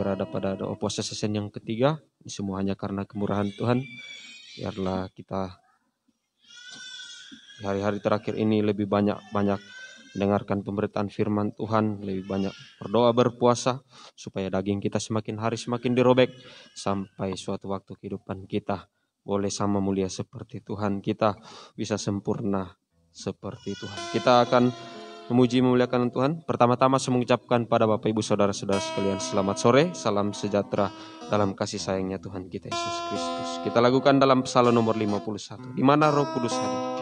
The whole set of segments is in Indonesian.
berada pada doa puasa season yang ketiga. Ini semua hanya karena kemurahan Tuhan. Biarlah kita di hari-hari terakhir ini lebih banyak mendengarkan pemberitaan firman Tuhan, lebih banyak berdoa berpuasa, supaya daging kita semakin hari semakin dirobek, sampai suatu waktu kehidupan kita boleh sama mulia seperti Tuhan, kita bisa sempurna seperti Tuhan. Kita akan memuji memuliakan Tuhan. Pertama-tama saya mengucapkan pada Bapak Ibu Saudara-saudara sekalian selamat sore, salam sejahtera dalam kasih sayangnya Tuhan kita Yesus Kristus. Kita lakukan dalam Psalm nomor 51, di mana Roh Kudus hadir.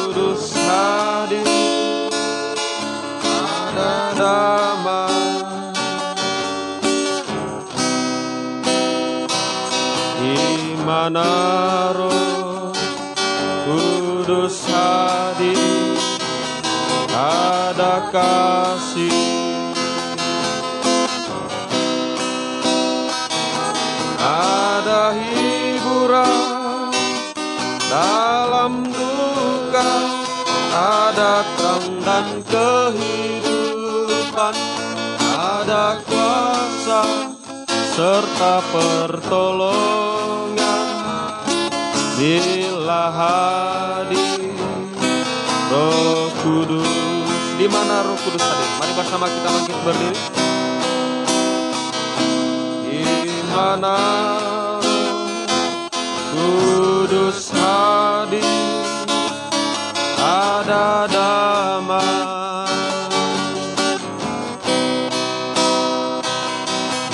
Kudus hadir, ada damai. Di mana Roh Kudus hadir, ada kasih, ada hiburan dalam duka, ada terang dan kehidupan, ada kuasa serta pertolongan bila hadir Roh Kudus. Di mana Roh Kudus hadir? Mari bersama kita bangkit berdiri. Di mana Kudus hadir, ada damai.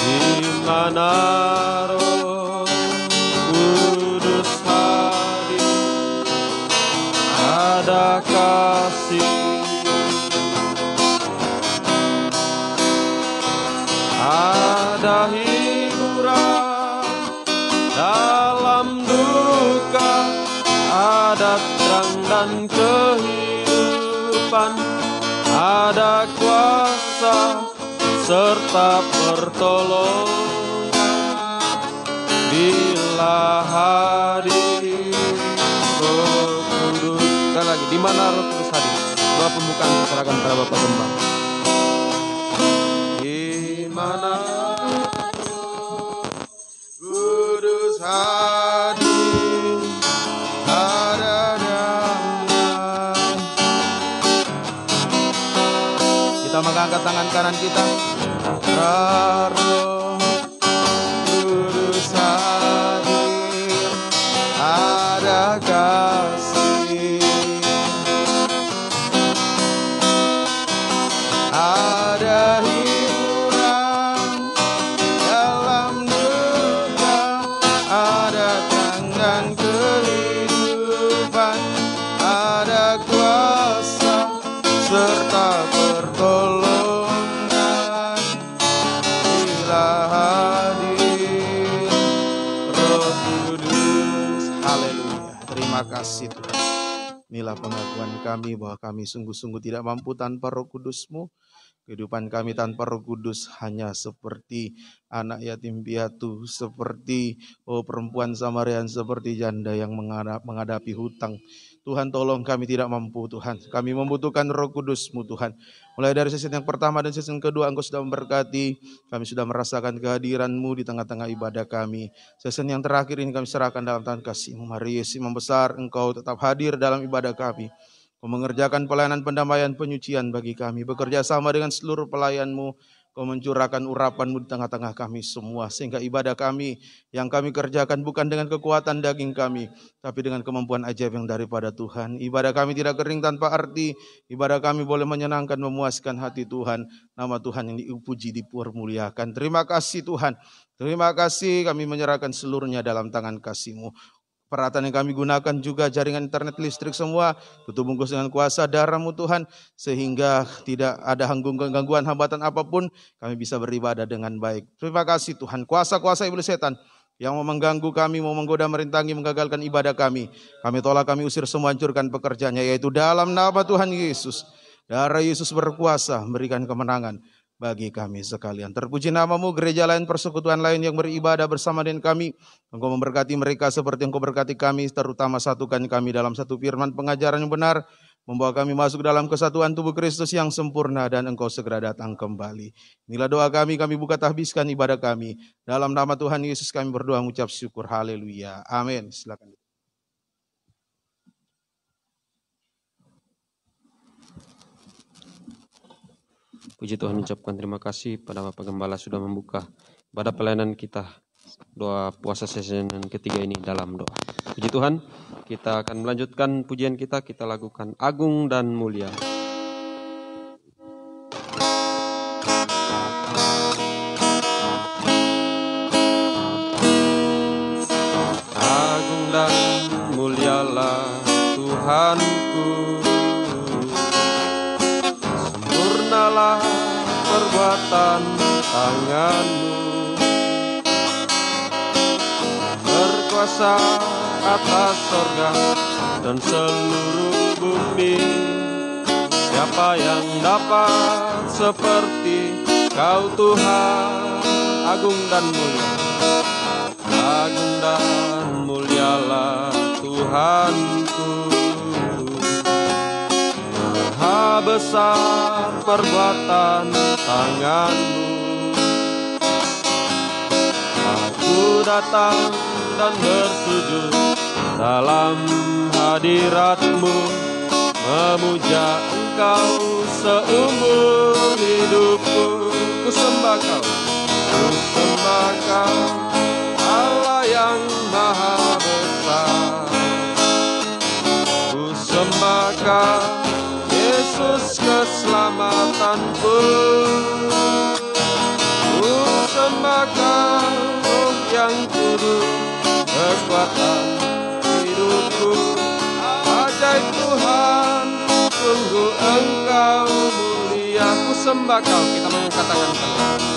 Di mana Roh Kudus hadir, ada kasih, ada hiburan dalam duka, ada terang dan kehidupan, ada kuasa serta pertolongan bila hadir Roh Kudus. Sekali lagi, di mana Roh Kudus hadir? Doa pembukaan diserahkan pada Bapak Gembala. Di mana Kudus hadir, ada damai. Kita mengangkat tangan kanan kita. Roh Kudus hadir, ada kasih, ada hiburan dalam duka, ada terang dan kehidupan, ada kuasa serta pertolongan bila hadir Roh Kudus. Haleluya. Terima kasih Tuhan. Inilah pengakuan kami bahwa kami sungguh-sungguh tidak mampu tanpa Roh Kudus-Mu. Kehidupan kami tanpa Roh Kudus hanya seperti anak yatim piatu, seperti perempuan Samarian, seperti janda yang menghadapi hutang. Tuhan, tolong kami tidak mampu Tuhan. Kami membutuhkan Roh Kudus-Mu Tuhan. Mulai dari season yang pertama dan season kedua Engkau sudah memberkati. Kami sudah merasakan kehadiran-Mu di tengah-tengah ibadah kami. Season yang terakhir ini kami serahkan dalam tangan kasih-Mu. Mari Yesus membesar, Engkau tetap hadir dalam ibadah kami. Kau mengerjakan pelayanan pendamaian penyucian bagi kami. Bekerja sama dengan seluruh pelayan-Mu. Kau mencurahkan urapan-Mu di tengah-tengah kami semua. Sehingga ibadah kami yang kami kerjakan bukan dengan kekuatan daging kami, tapi dengan kemampuan ajaib yang daripada Tuhan. Ibadah kami tidak kering tanpa arti. Ibadah kami boleh menyenangkan, memuaskan hati Tuhan. Nama Tuhan yang dipuji, dipermuliakan. Terima kasih Tuhan. Terima kasih, kami menyerahkan seluruhnya dalam tangan kasih-Mu. Peralatan yang kami gunakan juga jaringan internet, listrik semua tutup bungkus dengan kuasa darah-Mu Tuhan, sehingga tidak ada gangguan hambatan apapun, kami bisa beribadah dengan baik. Terima kasih Tuhan. Kuasa-kuasa iblis setan yang mau mengganggu kami, mau menggoda, merintangi, menggagalkan ibadah kami tolak, kami usir semua, hancurkan pekerjaannya, yaitu dalam nama Tuhan Yesus. Darah Yesus berkuasa memberikan kemenangan bagi kami sekalian. Terpuji nama-Mu, gereja lain, persekutuan lain yang beribadah bersama dengan kami. Engkau memberkati mereka seperti Engkau berkati kami, terutama satukan kami dalam satu firman pengajaran yang benar. membawa kami masuk dalam kesatuan tubuh Kristus yang sempurna dan Engkau segera datang kembali. Inilah doa kami buka tahbiskan ibadah kami. Dalam nama Tuhan Yesus kami berdoa mengucap syukur. Haleluya. Amin. Silakan. Puji Tuhan, ucapkan terima kasih pada Bapak Gembala sudah membuka pada pelayanan kita doa puasa season ketiga ini dalam doa. Puji Tuhan, kita akan melanjutkan pujian kita lakukan agung dan mulia. Agung dan mulialah Tuhanku, sempurnalah perbuatan tangan-Mu, berkuasa atas sorga dan seluruh bumi. Siapa yang dapat seperti Kau Tuhan? Agung dan mulia, agung dan mulialah Tuhanku. Maha besar perbuatan tangan-Mu. Aku datang dan bersujud dalam hadirat-Mu, memuja Engkau seumur hidupku. Ku sembah Kau, ku sembah Kau, Allah yang maha besar. Ku sembah Kau, Yesus keselamatanku. Ku sembah Kau, Roh yang kudus, kekuatan hidupku. Ajaib Tuhan, sungguh Engkau mulia. Ku sembah Kau, kita mengangkat tangan kita.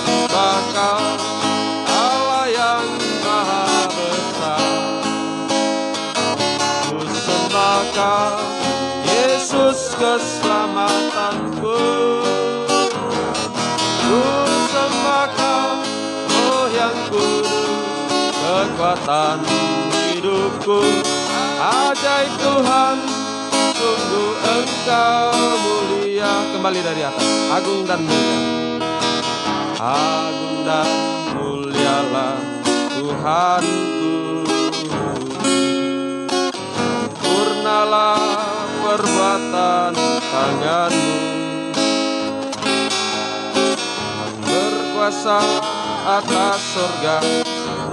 Sembah Kau, Allah yang maha besar. Ku sembah Kau, Yesus keselamatanku. Ku sembah Kau, Roh yang kudus, kekuatan hidupku. Ajaib Tuhan, sungguh Engkau mulia. Kembali dari atas, agung dan mulia. Agung dan mulialah Tuhanku. Sempurnalah perbuatan tangan-Mu, berkuasa atas sorga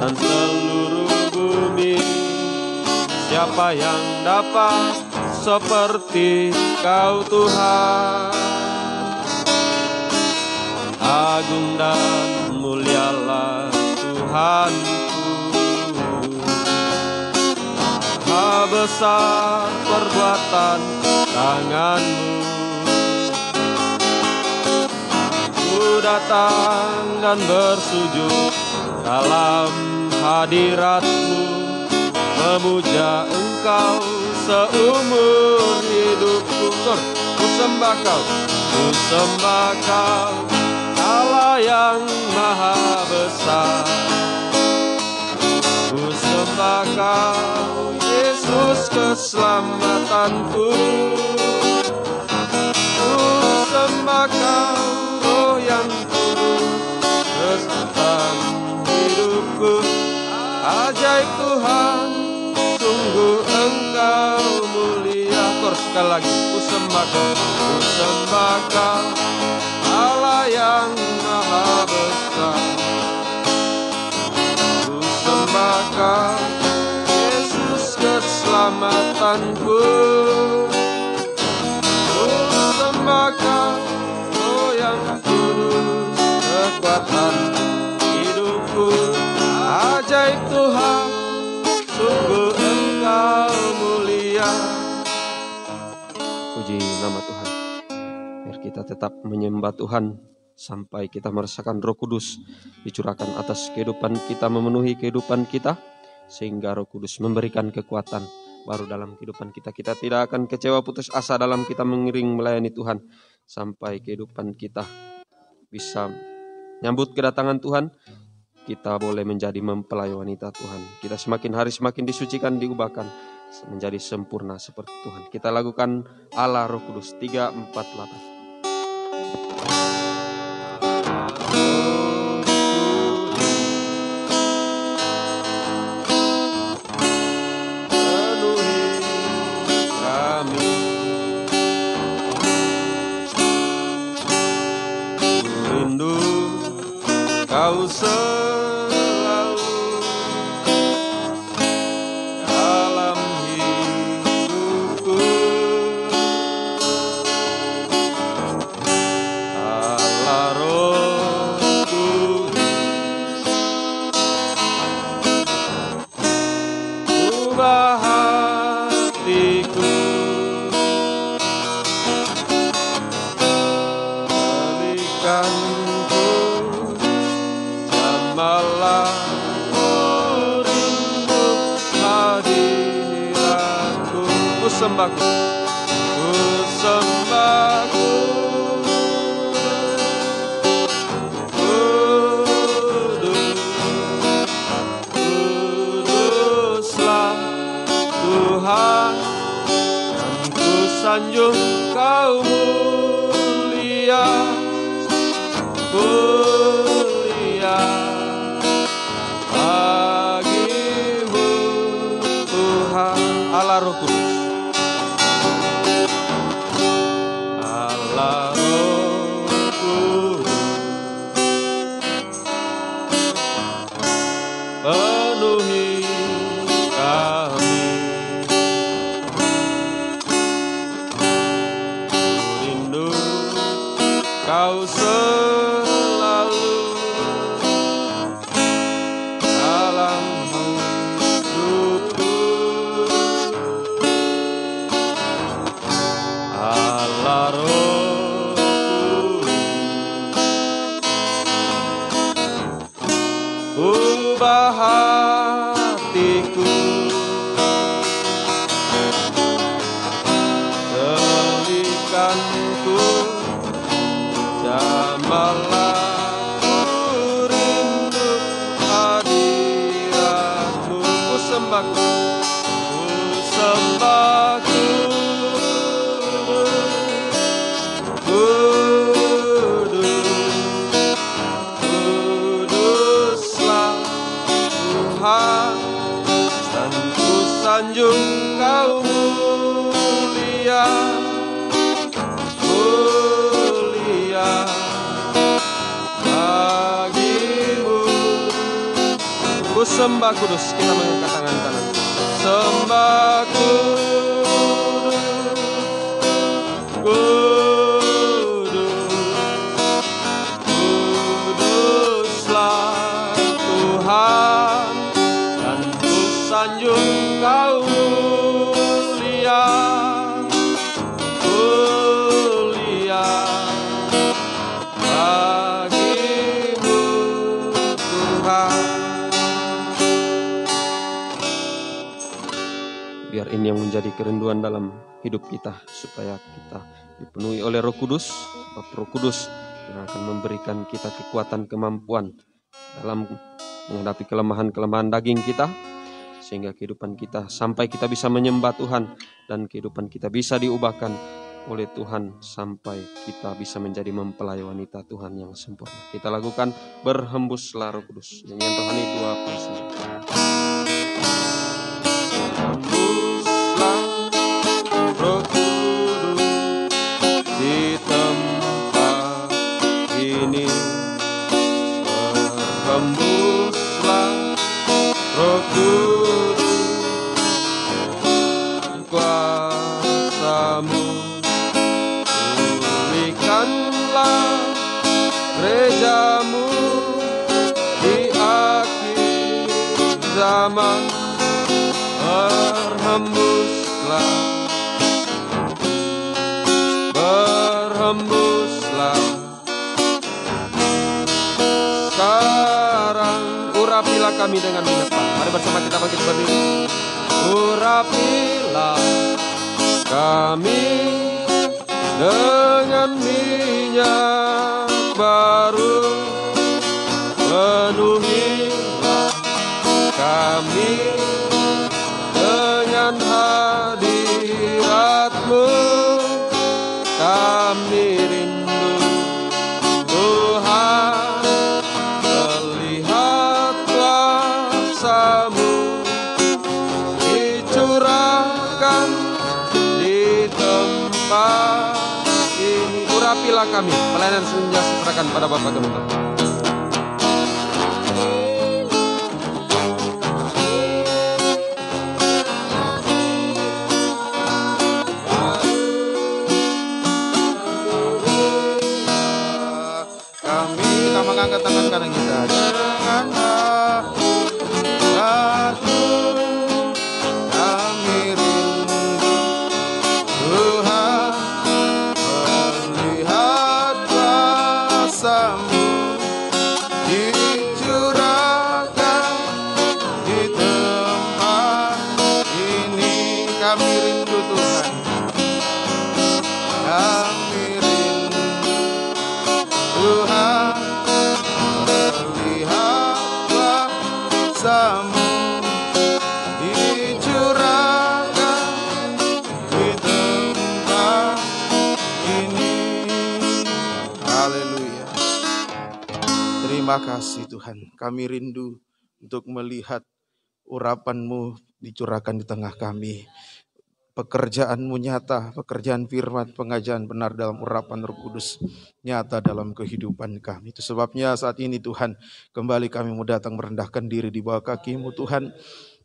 dan seluruh bumi. Siapa yang dapat seperti Kau Tuhan? Agung dan mulialah Tuhanku. Maha besar perbuatan tangan-Mu. Ku datang dan bersujud dalam hadirat-Mu, memuja Engkau seumur hidupku. Ku sembah Kau, ku sembah Kau, Allah yang maha besar. Ku sembah Kau, Yesus keselamatanku. Ku sembah Kau, Roh yang kudus, kekuatan hidupku. Ajaib Tuhan, sungguh Engkau mulia. Sekali lagi, ku sembah Kau, ku sembah Kau, Allah yang maha besar. Ku sembah Kau, Yesus keselamatanku. Ku sembah Kau, Roh yang kudus, kekuatan hidupku. Ajaib Tuhan, sungguh Engkau mulia. Puji nama Tuhan. Biar kita tetap menyembah Tuhan sampai kita merasakan Roh Kudus dicurahkan atas kehidupan kita, memenuhi kehidupan kita, sehingga Roh Kudus memberikan kekuatan baru dalam kehidupan kita. Kita tidak akan kecewa putus asa dalam kita mengiring melayani Tuhan sampai kehidupan kita bisa nyambut kedatangan Tuhan. Kita boleh menjadi mempelai wanita Tuhan. Kita semakin hari semakin disucikan, diubahkan, menjadi sempurna seperti Tuhan. Kita lakukan Allah Roh Kudus 348. Kau selalu dalam hidupku, Allah Roh Kudus, ubah hatiku, berikanku malah rindu hadiratku. Ku sembahku, ku sembahku, kudus, kuduslah Tuhan, dan ku sanjung Kau mulia, bagimu Tuhan. Allah Roh Kudus, Allah Roh Kudus, penuhi kami, rindu Kau selalu dalam hidupku, Allah Roh Kudus, ubah hatiku, berikanku jamalah rindu hadiratmu. Ku sembahku, ku sembahku, kudus, kuduslah Tuhan, dan ku sanjung Kau mulia, mulia bagimu. Ku sembah kudus, kita mengangkat tangan kanan. Sembah kudus, kudus, kuduslah Tuhan, dan ku sanjung Kau mulia, mulia bagimu Tuhan. Biar ini yang menjadi kerinduan dalam hidup kita, supaya kita dipenuhi oleh Roh Kudus, sebab Roh Kudus yang akan memberikan kita kekuatan, kemampuan dalam menghadapi kelemahan-kelemahan daging kita, sehingga kehidupan kita sampai kita bisa menyembah Tuhan, dan kehidupan kita bisa diubahkan oleh Tuhan sampai kita bisa menjadi mempelai wanita Tuhan yang sempurna. Kita lakukan berhembuslah Roh Kudus. Nyanyian rohani 29. Roh Kudus di tempat ini, berhembuslah Roh Kudus, kuasamu, pulihkanlah gerejamu di akhir zaman, berhembuslah, berhembuslah sekarang. Urapilah kami dengan minyak Tuhan. Mari bersama kita bangkit berdiri. Urapilah kami dengan minyak baru, penuhilah kami dengan kami rindu Tuhan, melihat kuasa-Mu dicurahkan di tempat ini. Urapilah kami, pelayanan senja serahkan pada Bapa kami. Kita mengangkat tangan kanan kita dengan hati kami rindu Tuhan, melihat kuasa-Mu dicurahkan di tempat ini. Kami rindu Tuhan, kami rindu Tuhan, melihat kuasa-Mu dicurahkan di tempat ini. Haleluya. Terima kasih Tuhan, kami rindu untuk melihat urapan-Mu dicurahkan di tengah kami. Pekerjaan-Mu nyata, pekerjaan firman, pengajaran benar dalam urapan Roh Kudus nyata dalam kehidupan kami. Itu sebabnya saat ini Tuhan, kembali kami mau datang merendahkan diri di bawah kaki-Mu Tuhan,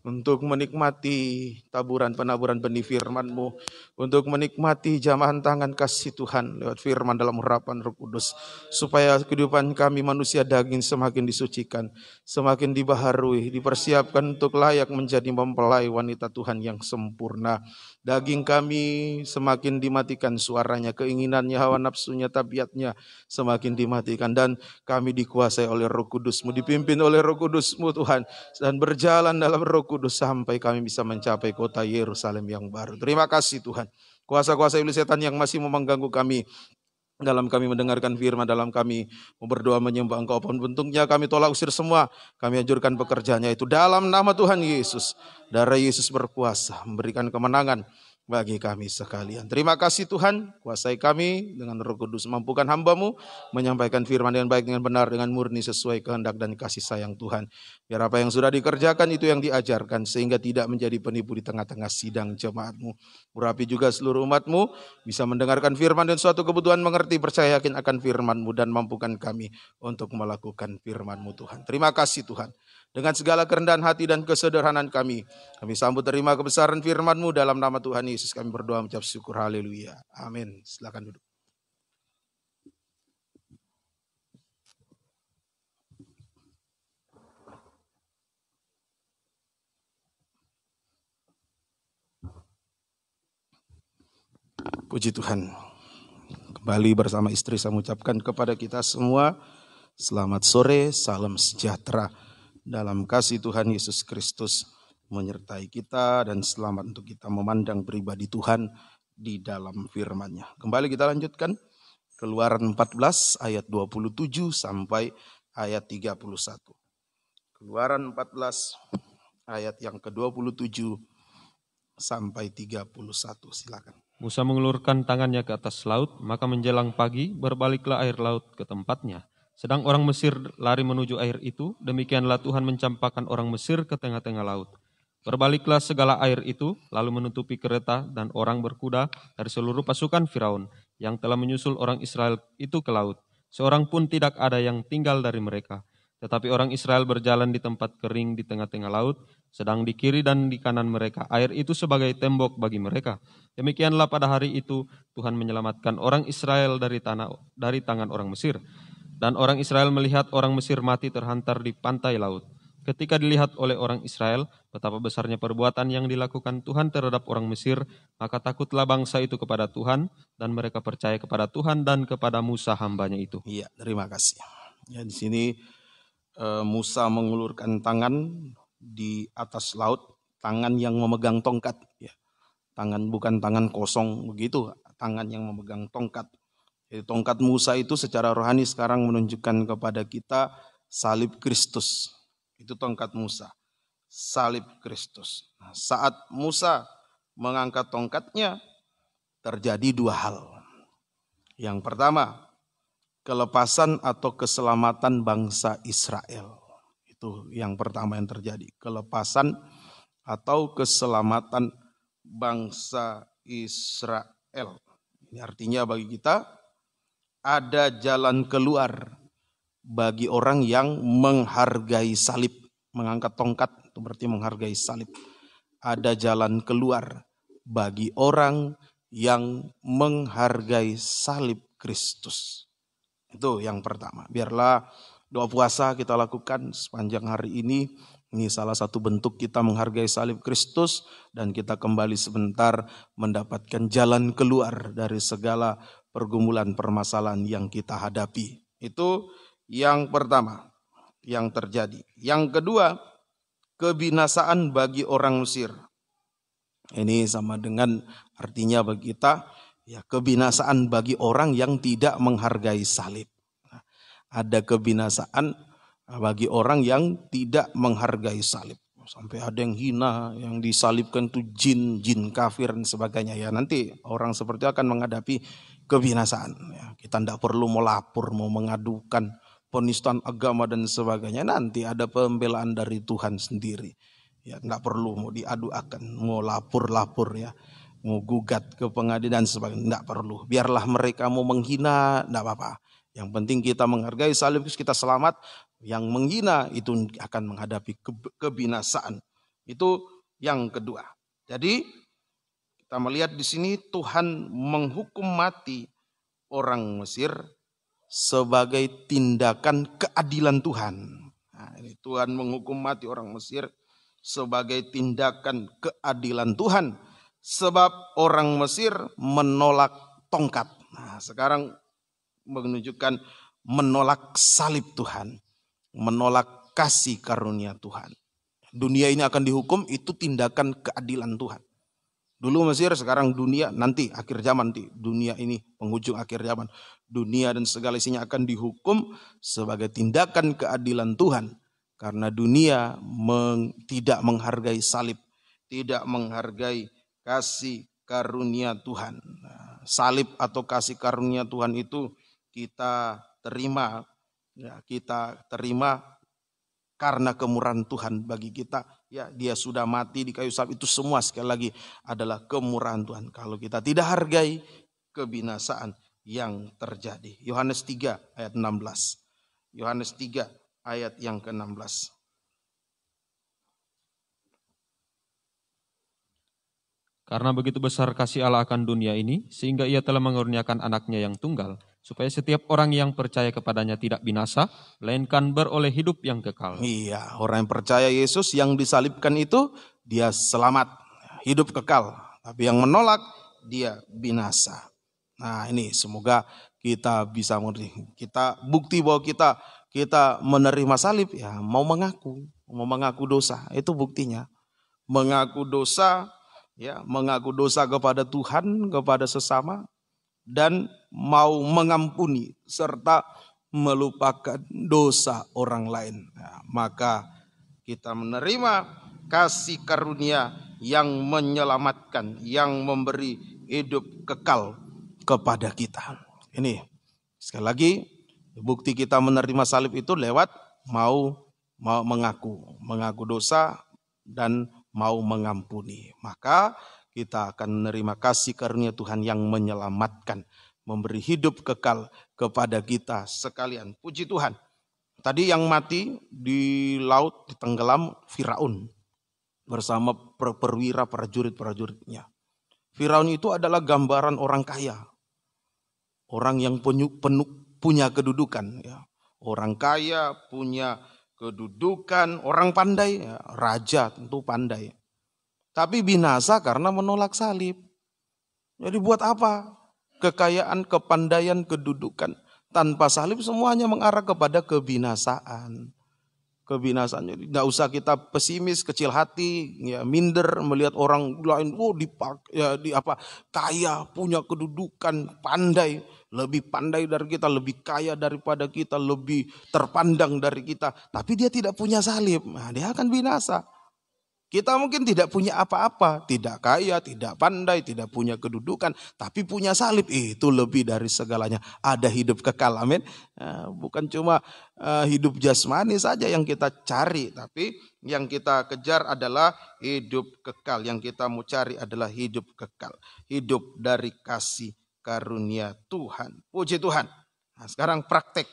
untuk menikmati taburan penaburan benih firman-Mu, untuk menikmati jamahan tangan kasih Tuhan lewat firman dalam urapan Roh Kudus, supaya kehidupan kami manusia daging semakin disucikan, semakin dibaharui, dipersiapkan untuk layak menjadi mempelai wanita Tuhan yang sempurna. Daging kami semakin dimatikan suaranya, keinginannya, hawa nafsunya, tabiatnya semakin dimatikan, dan kami dikuasai oleh Roh Kudus-Mu, dipimpin oleh Roh Kudus-Mu Tuhan, dan berjalan dalam Roh Kudus sampai kami bisa mencapai kota Yerusalem yang baru. Terima kasih Tuhan. Kuasa-kuasa iblis setan yang masih mau mengganggu kami dalam kami mendengarkan firman, dalam kami berdoa menyembah Engkau apapun bentuknya, kami tolak usir semua. Kami anjurkan pekerjaannya itu dalam nama Tuhan Yesus. Darah Yesus berkuasa memberikan kemenangan bagi kami sekalian. Terima kasih Tuhan, kuasai kami dengan Roh Kudus, mampukan hamba-Mu menyampaikan firman dengan baik, dengan benar, dengan murni sesuai kehendak dan kasih sayang Tuhan. Biar apa yang sudah dikerjakan itu yang diajarkan, sehingga tidak menjadi penipu di tengah-tengah sidang jemaat-Mu. Urapi juga seluruh umat-Mu bisa mendengarkan firman dan suatu kebutuhan mengerti, percaya yakin akan firman-Mu, dan mampukan kami untuk melakukan firman-Mu Tuhan. Terima kasih Tuhan. Dengan segala kerendahan hati dan kesederhanaan kami sambut terima kebesaran firman-Mu dalam nama Tuhan Yesus. Kami berdoa mengucap syukur. Haleluya. Amin. Silakan duduk. Puji Tuhan. Kembali bersama istri saya mengucapkan kepada kita semua selamat sore, salam sejahtera dalam kasih Tuhan Yesus Kristus menyertai kita, dan selamat untuk kita memandang pribadi Tuhan di dalam firman-Nya. Kembali kita lanjutkan Keluaran 14 ayat 27 sampai ayat 31. Keluaran 14 ayat yang ke-27 sampai 31. Silakan. Musa mengulurkan tangannya ke atas laut, maka menjelang pagi berbaliklah air laut ke tempatnya. Sedang orang Mesir lari menuju air itu, demikianlah Tuhan mencampakkan orang Mesir ke tengah-tengah laut. Berbaliklah segala air itu, lalu menutupi kereta dan orang berkuda dari seluruh pasukan Firaun yang telah menyusul orang Israel itu ke laut. Seorang pun tidak ada yang tinggal dari mereka. Tetapi orang Israel berjalan di tempat kering di tengah-tengah laut, sedang di kiri dan di kanan mereka air itu sebagai tembok bagi mereka. Demikianlah pada hari itu Tuhan menyelamatkan orang Israel dari tangan orang Mesir. Dan orang Israel melihat orang Mesir mati terhantar di pantai laut. Ketika dilihat oleh orang Israel betapa besarnya perbuatan yang dilakukan Tuhan terhadap orang Mesir, maka takutlah bangsa itu kepada Tuhan, dan mereka percaya kepada Tuhan dan kepada Musa hambanya itu. Iya, terima kasih. Ya, di sini Musa mengulurkan tangan di atas laut, tangan yang memegang tongkat. Ya. Tangan bukan tangan kosong begitu, tangan yang memegang tongkat. Jadi tongkat Musa itu secara rohani sekarang menunjukkan kepada kita salib Kristus. Itu tongkat Musa, salib Kristus. Nah, saat Musa mengangkat tongkatnya terjadi dua hal. Yang pertama, kelepasan atau keselamatan bangsa Israel. Itu yang pertama yang terjadi. Kelepasan atau keselamatan bangsa Israel. Ini artinya bagi kita ada jalan keluar bagi orang yang menghargai salib. Mengangkat tongkat itu berarti menghargai salib. Ada jalan keluar bagi orang yang menghargai salib Kristus. Itu yang pertama. Biarlah doa puasa kita lakukan sepanjang hari ini. Ini salah satu bentuk kita menghargai salib Kristus. Dan kita kembali sebentar mendapatkan jalan keluar dari segala pergumulan permasalahan yang kita hadapi. Itu yang pertama yang terjadi. Yang kedua, kebinasaan bagi orang Mesir. Ini sama dengan artinya bagi kita, ya, kebinasaan bagi orang yang tidak menghargai salib. Ada kebinasaan bagi orang yang tidak menghargai salib. Sampai ada yang hina, yang disalibkan itu jin kafir dan sebagainya. Ya, nanti orang seperti itu akan menghadapi kebinasaan. Ya, kita tidak perlu mau lapor, mau mengadukan penistaan agama dan sebagainya. Nanti ada pembelaan dari Tuhan sendiri. Ya, nggak perlu mau diadukan, mau lapor ya, mau gugat ke pengadilan sebagainya, nggak perlu. Biarlah mereka mau menghina, nggak apa-apa. Yang penting kita menghargai salib, kita selamat. Yang menghina itu akan menghadapi kebinasaan. Itu yang kedua. Jadi kita melihat di sini Tuhan menghukum mati orang Mesir sebagai tindakan keadilan Tuhan. Nah, ini Tuhan menghukum mati orang Mesir sebagai tindakan keadilan Tuhan. Sebab orang Mesir menolak tongkat. Nah, sekarang menunjukkan menolak salib Tuhan. Menolak kasih karunia Tuhan. Dunia ini akan dihukum, itu tindakan keadilan Tuhan. Dulu Mesir, sekarang dunia, nanti akhir zaman, nanti dunia ini penghujung akhir zaman. Dunia dan segala isinya akan dihukum sebagai tindakan keadilan Tuhan. Karena dunia tidak menghargai salib, tidak menghargai kasih karunia Tuhan. Salib atau kasih karunia Tuhan itu kita terima, ya, kita terima karena kemurahan Tuhan bagi kita. Ya, dia sudah mati di kayu salib, itu semua sekali lagi adalah kemurahan Tuhan. Kalau kita tidak hargai, kebinasaan yang terjadi. Yohanes 3 ayat 16. Yohanes 3 ayat yang ke-16. Karena begitu besar kasih Allah akan dunia ini, sehingga ia telah mengurniakan anaknya yang tunggal, supaya setiap orang yang percaya kepadanya tidak binasa, melainkan beroleh hidup yang kekal. Iya, orang yang percaya Yesus yang disalibkan itu, dia selamat, hidup kekal. Tapi yang menolak, dia binasa. Nah, ini semoga kita bisa mengerti. Kita bukti bahwa kita menerima salib, ya mau mengaku dosa, itu buktinya. Mengaku dosa, ya, mengaku dosa kepada Tuhan, kepada sesama, dan mau mengampuni serta melupakan dosa orang lain. Nah, maka kita menerima kasih karunia yang menyelamatkan, yang memberi hidup kekal kepada kita. Ini sekali lagi bukti kita menerima salib itu lewat mau mengaku dosa dan mau mengampuni. Maka kita akan menerima kasih karunia Tuhan yang menyelamatkan, memberi hidup kekal kepada kita sekalian. Puji Tuhan. Tadi yang mati di laut, ditenggelam Firaun bersama perwira prajurit-prajuritnya. Firaun itu adalah gambaran orang kaya. Orang yang punya kedudukan. Ya. Orang kaya, punya kedudukan, orang pandai, ya, raja tentu pandai. Tapi binasa karena menolak salib. Jadi buat apa? Kekayaan, kepandaian, kedudukan. Tanpa salib semuanya mengarah kepada kebinasaan. Kebinasaan. Jadi tidak usah kita pesimis, kecil hati, ya, minder melihat orang lain, kaya, punya kedudukan, pandai. Lebih pandai dari kita, lebih kaya daripada kita, lebih terpandang dari kita. Tapi dia tidak punya salib, nah, dia akan binasa. Kita mungkin tidak punya apa-apa, tidak kaya, tidak pandai, tidak punya kedudukan, tapi punya salib. Itu lebih dari segalanya. Ada hidup kekal, amin. Bukan cuma hidup jasmani saja yang kita cari, tapi yang kita kejar adalah hidup kekal. Yang kita mau cari adalah hidup kekal. Hidup dari kasih karunia Tuhan. Puji Tuhan. Nah, sekarang praktek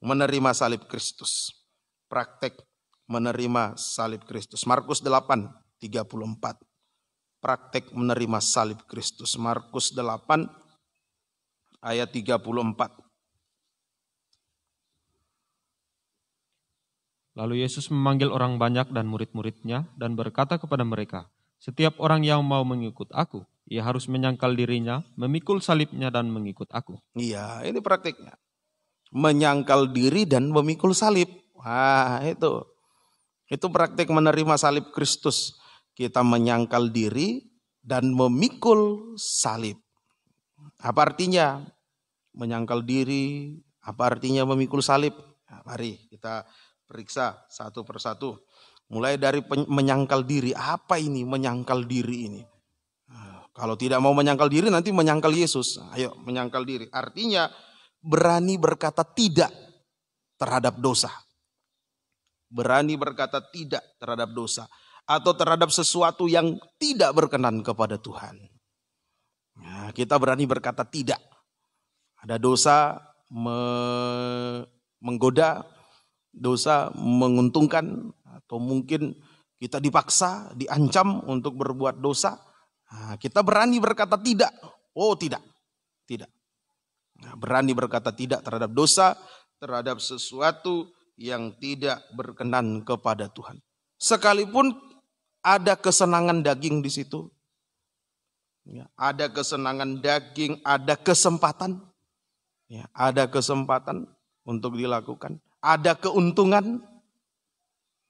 menerima salib Kristus. Praktek menerima salib Kristus. Markus 8:34. Praktek menerima salib Kristus. Markus 8 ayat 34. Lalu Yesus memanggil orang banyak dan murid-muridnya dan berkata kepada mereka, setiap orang yang mau mengikut aku, ia harus menyangkal dirinya, memikul salibnya dan mengikut aku. Iya, ini prakteknya. Menyangkal diri dan memikul salib. Wah, itu praktik menerima salib Kristus. Kita menyangkal diri dan memikul salib. Apa artinya menyangkal diri? Apa artinya memikul salib? Nah, mari kita periksa satu persatu. Mulai dari menyangkal diri. Apa ini menyangkal diri ini? Kalau tidak mau menyangkal diri nanti menyangkal Yesus. Ayo menyangkal diri. Artinya berani berkata tidak terhadap dosa. Berani berkata tidak terhadap dosa. Atau terhadap sesuatu yang tidak berkenan kepada Tuhan. Nah, kita berani berkata tidak. Ada dosa menggoda, dosa menguntungkan, atau mungkin kita dipaksa, diancam untuk berbuat dosa. Nah, kita berani berkata tidak. Oh tidak, tidak. Nah, berani berkata tidak terhadap dosa, terhadap sesuatu yang tidak berkenan kepada Tuhan. Sekalipun ada kesenangan daging di situ. Ya, ada kesenangan daging, ada kesempatan. Ya, ada kesempatan untuk dilakukan. Ada keuntungan.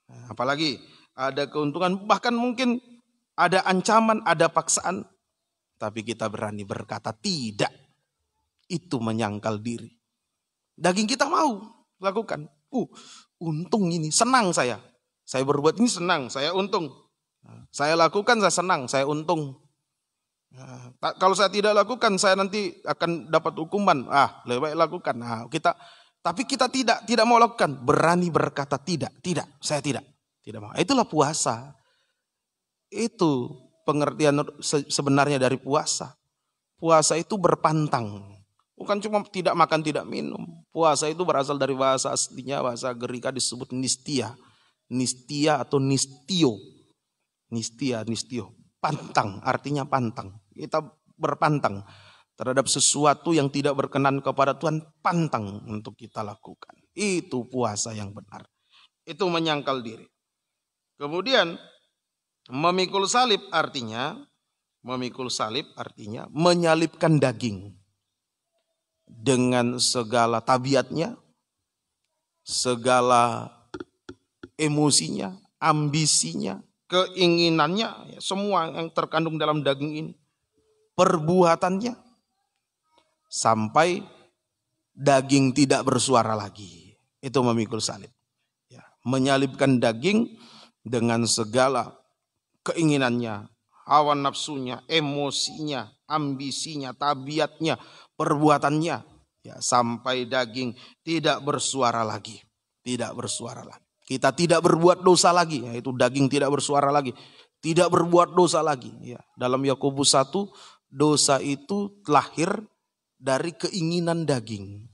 Nah, apalagi ada keuntungan, bahkan mungkin ada ancaman, ada paksaan. Tapi kita berani berkata tidak. Itu menyangkal diri. Daging kita mau lakukan. Untung ini, senang saya. Saya berbuat ini senang, saya untung. Saya lakukan, saya senang, saya untung. Kalau saya tidak lakukan, saya nanti akan dapat hukuman. Lebih baik lakukan. Tapi kita tidak mau lakukan. Berani berkata tidak, saya tidak mau. Itulah puasa. Itu pengertian sebenarnya dari puasa. Puasa itu berpantang. Bukan cuma tidak makan, tidak minum. Puasa itu berasal dari bahasa aslinya, bahasa Gerika disebut nistia. Nistia atau nistio. Nistia, nistio. Pantang, artinya pantang. Kita berpantang terhadap sesuatu yang tidak berkenan kepada Tuhan. Pantang untuk kita lakukan. Itu puasa yang benar. Itu menyangkal diri. Kemudian memikul salib artinya menyalibkan daging. Dengan segala tabiatnya, segala emosinya, ambisinya, keinginannya, semua yang terkandung dalam daging ini. Perbuatannya, sampai daging tidak bersuara lagi. Itu memikul salib. Ya, menyalibkan daging dengan segala keinginannya, hawa nafsunya, emosinya, ambisinya, tabiatnya, perbuatannya, ya, sampai daging tidak bersuara lagi. Tidak bersuara lagi. Kita tidak berbuat dosa lagi, yaitu daging tidak bersuara lagi. Tidak berbuat dosa lagi. Ya. Dalam Yakobus 1, dosa itu lahir dari keinginan daging.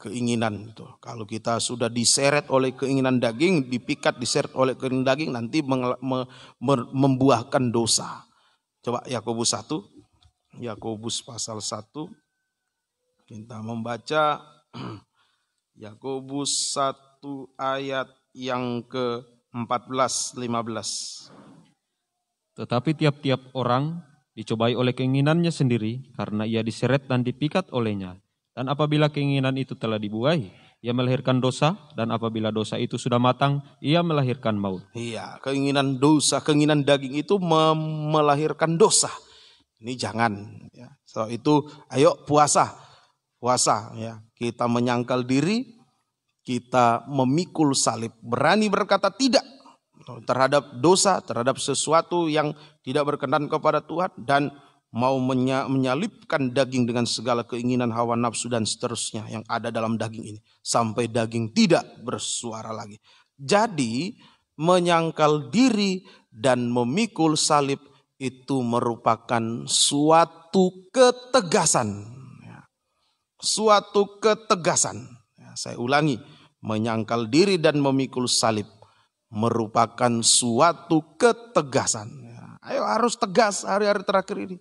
Keinginan itu. Kalau kita sudah diseret oleh keinginan daging, dipikat, diseret oleh keinginan daging, nanti membuahkan dosa. Coba Yakobus 1. Yakobus pasal 1. Kita membaca Yakobus 1 ayat yang ke-14-15. Tetapi tiap-tiap orang dicobai oleh keinginannya sendiri karena ia diseret dan dipikat olehnya. Dan apabila keinginan itu telah dibuahi, ia melahirkan dosa, dan apabila dosa itu sudah matang, ia melahirkan maut. Iya, keinginan dosa, keinginan daging itu melahirkan dosa. Ini jangan. Ya. So itu, ayo puasa, ya. Kita menyangkal diri, kita memikul salib, berani berkata tidak. terhadap dosa, terhadap sesuatu yang tidak berkenan kepada Tuhan, dan mau menyalipkan daging dengan segala keinginan hawa nafsu dan seterusnya yang ada dalam daging ini, sampai daging tidak bersuara lagi. Jadi menyangkal diri dan memikul salib itu merupakan suatu ketegasan. Suatu ketegasan. Saya ulangi, menyangkal diri dan memikul salib merupakan suatu ketegasan. Ayo harus tegas hari-hari terakhir ini.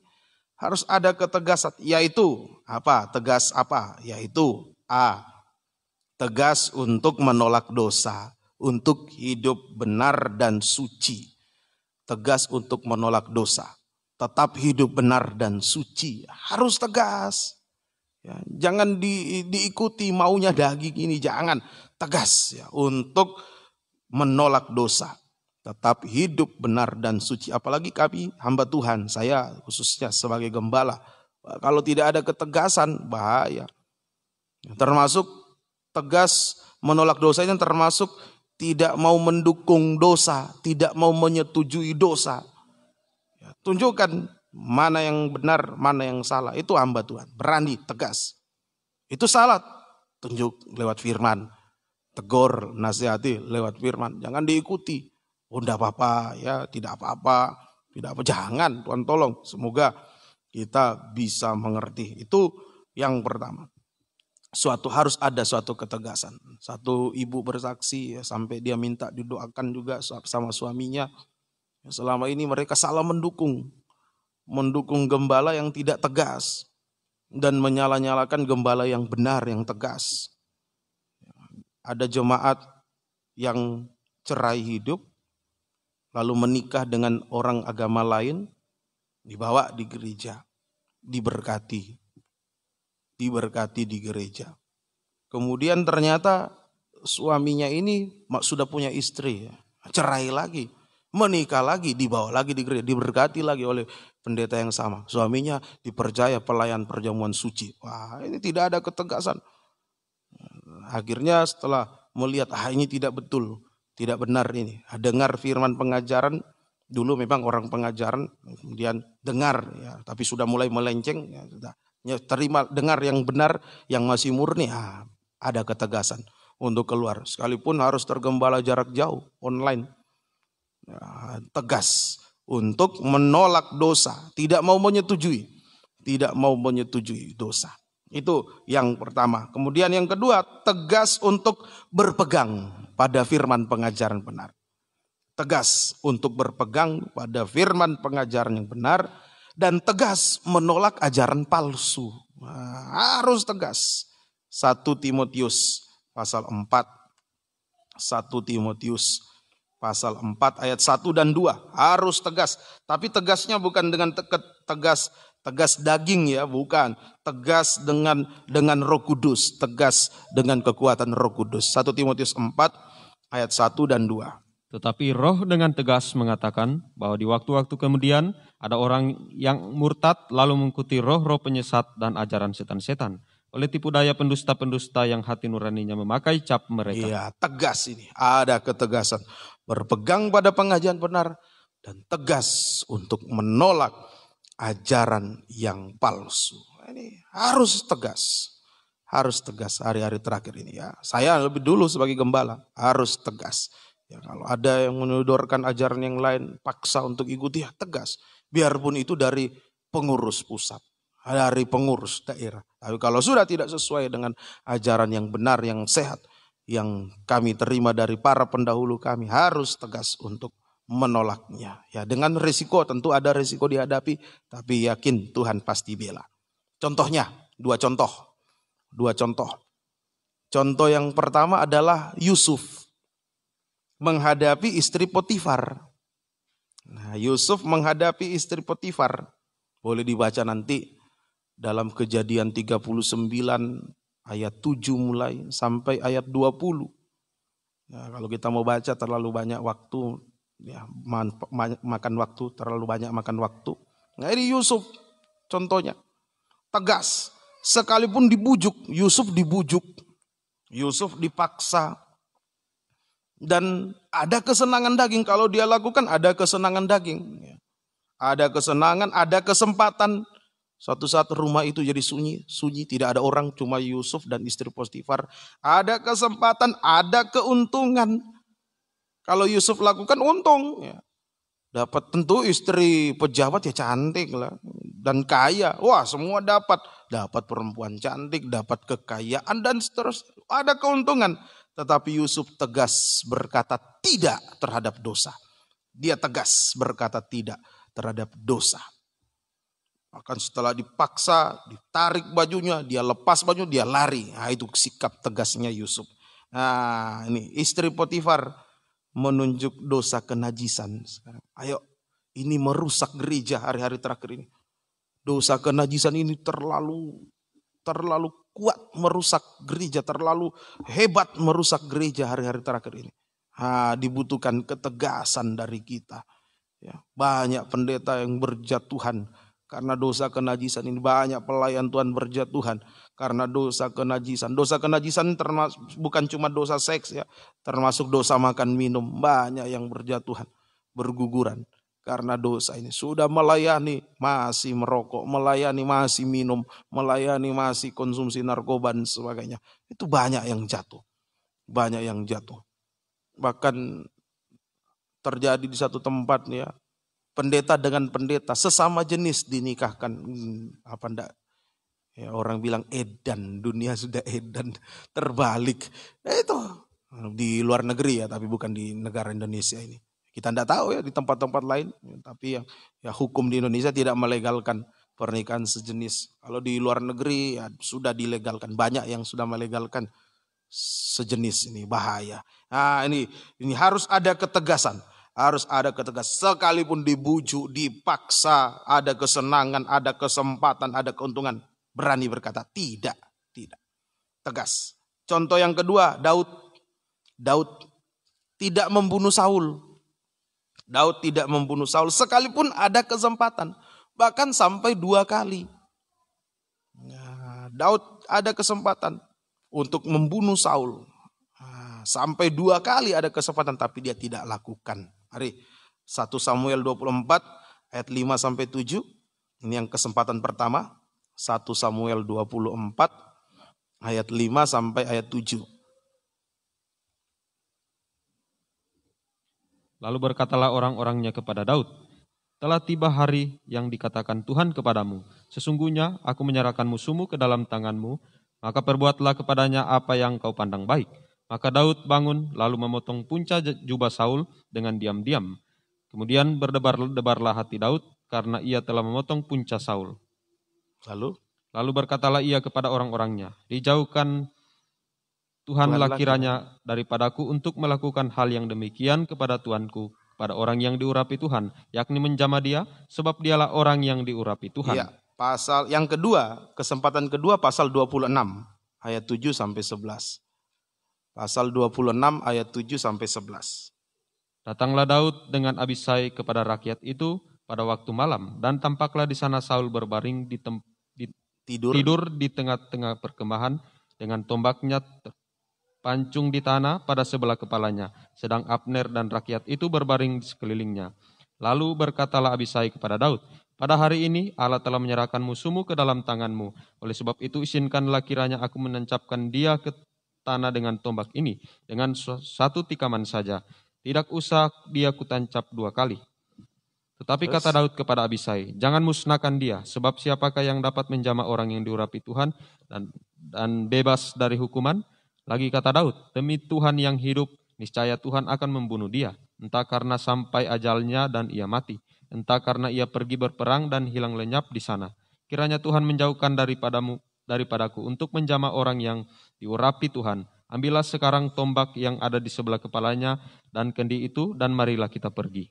Harus ada ketegasan, yaitu apa? Tegas apa? Yaitu A. Tegas untuk menolak dosa, untuk hidup benar dan suci. Tegas untuk menolak dosa, tetap hidup benar dan suci. Harus tegas. Ya, jangan diikuti maunya daging ini, jangan. Tegas ya, untuk menolak dosa, tetap hidup benar dan suci. Apalagi kami hamba Tuhan, saya khususnya sebagai gembala, kalau tidak ada ketegasan bahaya. Termasuk tegas menolak dosa ini termasuk tidak mau mendukung dosa, tidak mau menyetujui dosa. Ya, tunjukkan mana yang benar, mana yang salah. Itu hamba Tuhan, berani, tegas. Itu salah, tunjuk lewat firman. Tegur, nasihati lewat firman. Jangan diikuti. Oh enggak apa-apa, ya tidak apa-apa. Tidak apa, jangan, Tuhan tolong. Semoga kita bisa mengerti. Itu yang pertama. Harus ada suatu ketegasan. Satu ibu bersaksi ya, sampai dia minta didoakan juga sama suaminya. Selama ini mereka salah mendukung gembala yang tidak tegas dan menyala-nyalakan gembala yang benar, yang tegas. Ada jemaat yang cerai hidup, lalu menikah dengan orang agama lain, dibawa di gereja, diberkati di gereja. Kemudian ternyata suaminya ini sudah punya istri, cerai lagi, menikah lagi, dibawa lagi di gereja, diberkati lagi oleh pendeta yang sama. Suaminya dipercaya pelayan perjamuan suci. Wah, ini tidak ada ketegasan. Akhirnya setelah melihat ini tidak betul, tidak benar ini. Dengar firman pengajaran, dulu memang orang pengajaran, kemudian dengar ya, tapi sudah mulai melenceng ya, sudah terima dengar yang benar, yang masih murni, ada ketegasan untuk keluar. Sekalipun harus tergembala jarak jauh online. Ya, tegas untuk menolak dosa, tidak mau menyetujui dosa. Itu yang pertama. Kemudian yang kedua, tegas untuk berpegang pada firman pengajaran benar. Tegas untuk berpegang pada firman pengajaran yang benar dan tegas menolak ajaran palsu. Harus tegas. 1 Timotius pasal 4. 1 Timotius pasal 4 ayat 1 dan 2. Harus tegas. Tapi tegasnya bukan dengan tegas daging ya, bukan. Tegas dengan Roh Kudus, tegas dengan kekuatan Roh Kudus. 1 Timotius 4 ayat 1 dan 2. Tetapi Roh dengan tegas mengatakan bahwa di waktu-waktu kemudian ada orang yang murtad lalu mengikuti roh-roh penyesat dan ajaran setan-setan. Oleh tipu daya pendusta-pendusta yang hati nuraninya memakai cap mereka. Iya, tegas ini. Ada ketegasan. Berpegang pada pengajaran benar dan tegas untuk menolak ajaran yang palsu. Ini harus tegas. Harus tegas hari-hari terakhir ini ya. Saya lebih dulu sebagai gembala harus tegas. Ya, kalau ada yang menyodorkan ajaran yang lain, paksa untuk ikuti, ya tegas. Biarpun itu dari pengurus pusat, dari pengurus daerah. Tapi kalau sudah tidak sesuai dengan ajaran yang benar, yang sehat, yang kami terima dari para pendahulu kami, harus tegas untuk menolaknya. Ya, dengan risiko, tentu ada risiko dihadapi, tapi yakin Tuhan pasti bela. Contohnya, dua contoh. Contoh yang pertama adalah Yusuf menghadapi istri Potifar. Nah, Yusuf menghadapi istri Potifar. Boleh dibaca nanti dalam Kejadian 39 ayat 7 mulai sampai ayat 20. Nah, kalau kita mau baca terlalu banyak waktu, ya, makan waktu, terlalu banyak makan waktu. Nah, ini Yusuf contohnya. Tegas. Sekalipun dibujuk, Yusuf dibujuk. Yusuf dipaksa. Dan ada kesenangan daging. Kalau dia lakukan ada kesenangan daging. Ada kesenangan, ada kesempatan. Suatu saat rumah itu jadi sunyi, tidak ada orang, cuma Yusuf dan istri Potifar. Ada kesempatan, ada keuntungan. Kalau Yusuf lakukan untung, ya. Dapat tentu istri pejabat ya cantik lah dan kaya. Wah, semua dapat. Dapat perempuan cantik, dapat kekayaan dan seterusnya. Ada keuntungan. Tetapi Yusuf tegas berkata tidak terhadap dosa. Dia tegas berkata tidak terhadap dosa. Bahkan setelah dipaksa, ditarik bajunya, dia lepas bajunya, dia lari. Nah, itu sikap tegasnya Yusuf. Nah, ini istri Potifar menunjuk dosa kenajisan. Sekarang, ayo, ini merusak gereja hari-hari terakhir ini. Dosa kenajisan ini terlalu kuat merusak gereja, terlalu hebat merusak gereja hari-hari terakhir ini. Dibutuhkan ketegasan dari kita. Ya, banyak pendeta yang berjatuhan karena dosa kenajisan ini. Banyak pelayan Tuhan berjatuhan karena dosa kenajisan. Dosa kenajisan termasuk bukan cuma dosa seks ya, termasuk dosa makan minum. Banyak yang berjatuhan, berguguran karena dosa ini. Sudah melayani masih merokok, melayani masih minum, melayani masih konsumsi narkoba dan sebagainya. Itu banyak yang jatuh. Banyak yang jatuh. Bahkan terjadi di satu tempat ya, pendeta dengan pendeta sesama jenis dinikahkan. Apa ndak? Ya, orang bilang edan, dunia sudah edan, terbalik. Itu di luar negeri ya, tapi bukan di negara Indonesia ini. Kita tidak tahu ya di tempat-tempat lain, tapi ya hukum di Indonesia tidak melegalkan pernikahan sejenis. Kalau di luar negeri ya sudah dilegalkan, banyak yang sudah melegalkan sejenis ini, bahaya. Nah, ini harus ada ketegasan. Harus ada ketegasan. Sekalipun dibujuk, dipaksa, ada kesenangan, ada kesempatan, ada keuntungan, berani berkata tidak. Tegas. Contoh yang kedua, Daud tidak membunuh Saul. Daud tidak membunuh Saul sekalipun ada kesempatan. Bahkan sampai 2 kali. Nah, Daud ada kesempatan untuk membunuh Saul. Sampai 2 kali ada kesempatan tapi dia tidak lakukan. Mari 1 Samuel 24 ayat 5-7. Ini yang kesempatan pertama. 1 Samuel 24 ayat 5 sampai ayat 7. Lalu berkatalah orang-orangnya kepada Daud, telah tiba hari yang dikatakan Tuhan kepadamu. Sesungguhnya aku menyerahkan musuhmu ke dalam tanganmu, maka perbuatlah kepadanya apa yang kau pandang baik. Maka Daud bangun lalu memotong punca jubah Saul dengan diam-diam. Kemudian berdebar-debarlah hati Daud karena ia telah memotong punca Saul. Lalu berkatalah ia kepada orang-orangnya, dijauhkan Tuhanlah kiranya daripadaku untuk melakukan hal yang demikian kepada Tuanku, pada orang yang diurapi Tuhan, yakni menjamah dia, sebab dialah orang yang diurapi Tuhan. Ya, pasal yang kedua, kesempatan kedua pasal 26 ayat 7-11. Pasal 26 ayat 7-11. Datanglah Daud dengan Abisai kepada rakyat itu pada waktu malam, dan tampaklah di sana Saul berbaring tidur di tengah-tengah perkemahan dengan tombaknya pancung di tanah pada sebelah kepalanya, sedang Abner dan rakyat itu berbaring di sekelilingnya. Lalu berkatalah Abisai kepada Daud, pada hari ini Allah telah menyerahkan musuhmu ke dalam tanganmu. Oleh sebab itu izinkanlah kiranya aku menancapkan dia ke tanah dengan tombak ini, dengan 1 tikaman saja. Tidak usah dia kutancap 2 kali. Tetapi kata Daud kepada Abisai, jangan musnahkan dia, sebab siapakah yang dapat menjamah orang yang diurapi Tuhan dan bebas dari hukuman? Lagi kata Daud, demi Tuhan yang hidup, niscaya Tuhan akan membunuh dia. Entah karena sampai ajalnya dan ia mati. Entah karena ia pergi berperang dan hilang lenyap di sana. Kiranya Tuhan menjauhkan daripadaku untuk menjamah orang yang diurapi Tuhan. Ambillah sekarang tombak yang ada di sebelah kepalanya dan kendi itu, dan marilah kita pergi.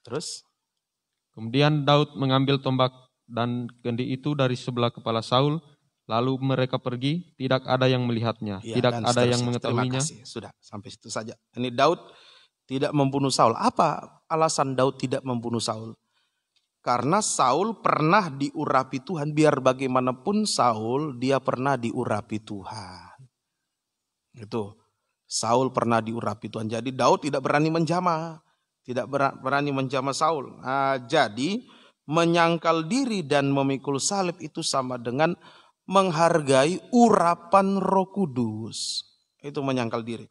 Terus? Kemudian Daud mengambil tombak dan kendi itu dari sebelah kepala Saul. Lalu mereka pergi, tidak ada yang melihatnya, ya, tidak ada yang mengetahuinya. Terima kasih, sudah sampai situ saja. Ini Daud tidak membunuh Saul. Apa alasan Daud tidak membunuh Saul? Karena Saul pernah diurapi Tuhan, biar bagaimanapun Saul dia pernah diurapi Tuhan. Itu. Saul pernah diurapi Tuhan. Jadi Daud tidak berani menjamah. Tidak berani menjamah Saul. Jadi menyangkal diri dan memikul salib itu sama dengan menghargai urapan Roh Kudus. Itu menyangkal diri,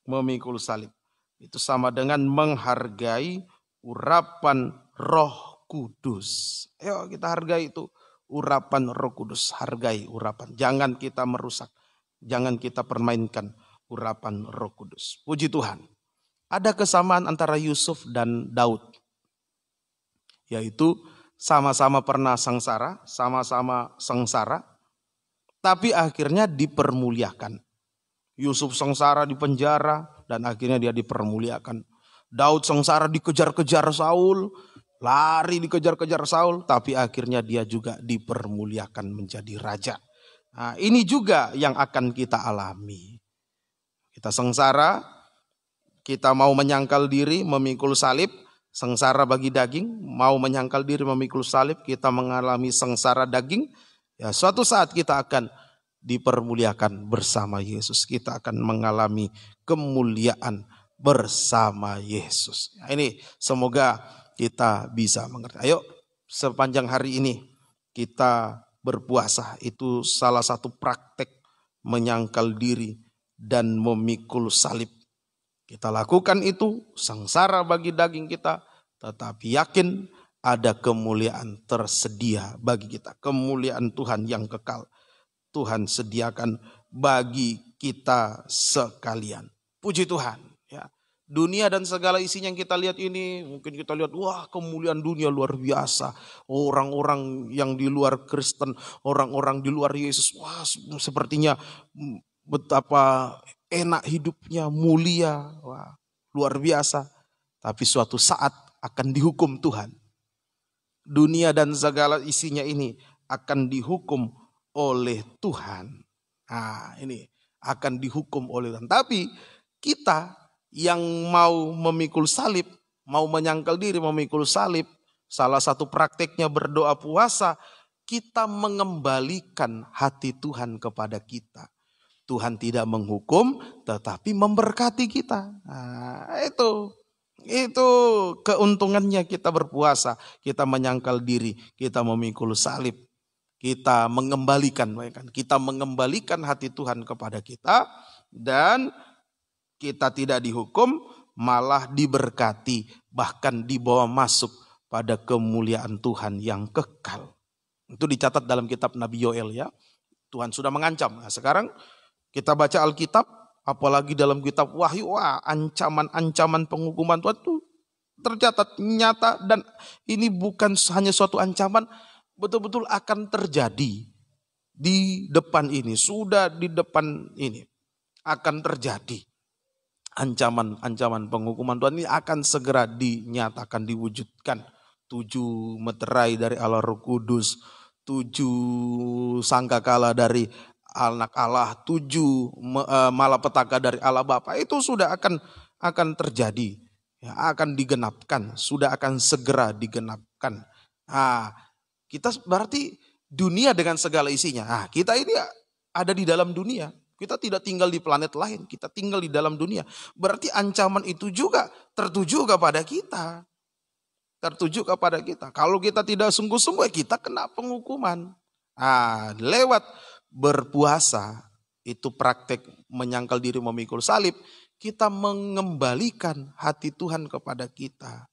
memikul salib. Itu sama dengan menghargai urapan Roh Kudus. Ayo kita hargai itu urapan Roh Kudus. Hargai urapan. Jangan kita merusak. Jangan kita permainkan urapan Roh Kudus. Puji Tuhan. Ada kesamaan antara Yusuf dan Daud. Yaitu sama-sama pernah sengsara, sama-sama sengsara, tapi akhirnya dipermuliakan. Yusuf sengsara di penjara dan akhirnya dia dipermuliakan. Daud sengsara dikejar-kejar Saul, lari dikejar-kejar Saul, tapi akhirnya dia juga dipermuliakan menjadi raja. Nah, ini juga yang akan kita alami. Kita sengsara, kita mau menyangkal diri, memikul salib, sengsara bagi daging, mau menyangkal diri, memikul salib, kita mengalami sengsara daging. Ya, suatu saat kita akan dipermuliakan bersama Yesus. Kita akan mengalami kemuliaan bersama Yesus. Nah, ini semoga kita bisa mengerti. Ayo sepanjang hari ini kita berpuasa. Itu salah satu praktek menyangkal diri dan memikul salib. Kita lakukan itu sengsara bagi daging kita, tetapi yakin ada kemuliaan tersedia bagi kita. Kemuliaan Tuhan yang kekal. Tuhan sediakan bagi kita sekalian. Puji Tuhan. Ya. Dunia dan segala isinya yang kita lihat ini, mungkin kita lihat, wah kemuliaan dunia luar biasa. Orang-orang yang di luar Kristen, orang-orang di luar Yesus, wah sepertinya betapa enak hidupnya, mulia, wah, luar biasa. Tapi suatu saat akan dihukum Tuhan. Dunia dan segala isinya ini akan dihukum oleh Tuhan. Nah, ini akan dihukum oleh Tuhan. Tapi kita yang mau memikul salib, mau menyangkal diri memikul salib, salah satu prakteknya berdoa puasa, kita mengembalikan hati Tuhan kepada kita. Tuhan tidak menghukum, tetapi memberkati kita. Nah, itu keuntungannya kita berpuasa, kita menyangkal diri, kita memikul salib, kita mengembalikan hati Tuhan kepada kita, dan kita tidak dihukum, malah diberkati, bahkan dibawa masuk pada kemuliaan Tuhan yang kekal. Itu dicatat dalam kitab Nabi Yoel ya. Tuhan sudah mengancam. Nah, sekarang kita baca Alkitab, apalagi dalam kitab Wahyu, ancaman-ancaman penghukuman Tuhan itu tercatat nyata, dan ini bukan hanya suatu ancaman, betul-betul akan terjadi di depan ini, sudah di depan ini akan terjadi. Ancaman-ancaman penghukuman Tuhan ini akan segera dinyatakan, diwujudkan. 7 meterai dari Allah Roh Kudus, 7 sangkakala dari Anak Allah, 7 malapetaka dari Allah Bapa, itu sudah akan terjadi, ya, akan digenapkan, sudah akan segera digenapkan. Nah, kita berarti dunia dengan segala isinya. Nah, kita ini ada di dalam dunia. Kita tidak tinggal di planet lain, kita tinggal di dalam dunia. Berarti ancaman itu juga tertuju kepada kita. Tertuju kepada kita. Kalau kita tidak sungguh-sungguh, kita kena penghukuman. Nah, lewat berpuasa, itu praktek menyangkal diri memikul salib, kita mengembalikan hati Tuhan kepada kita.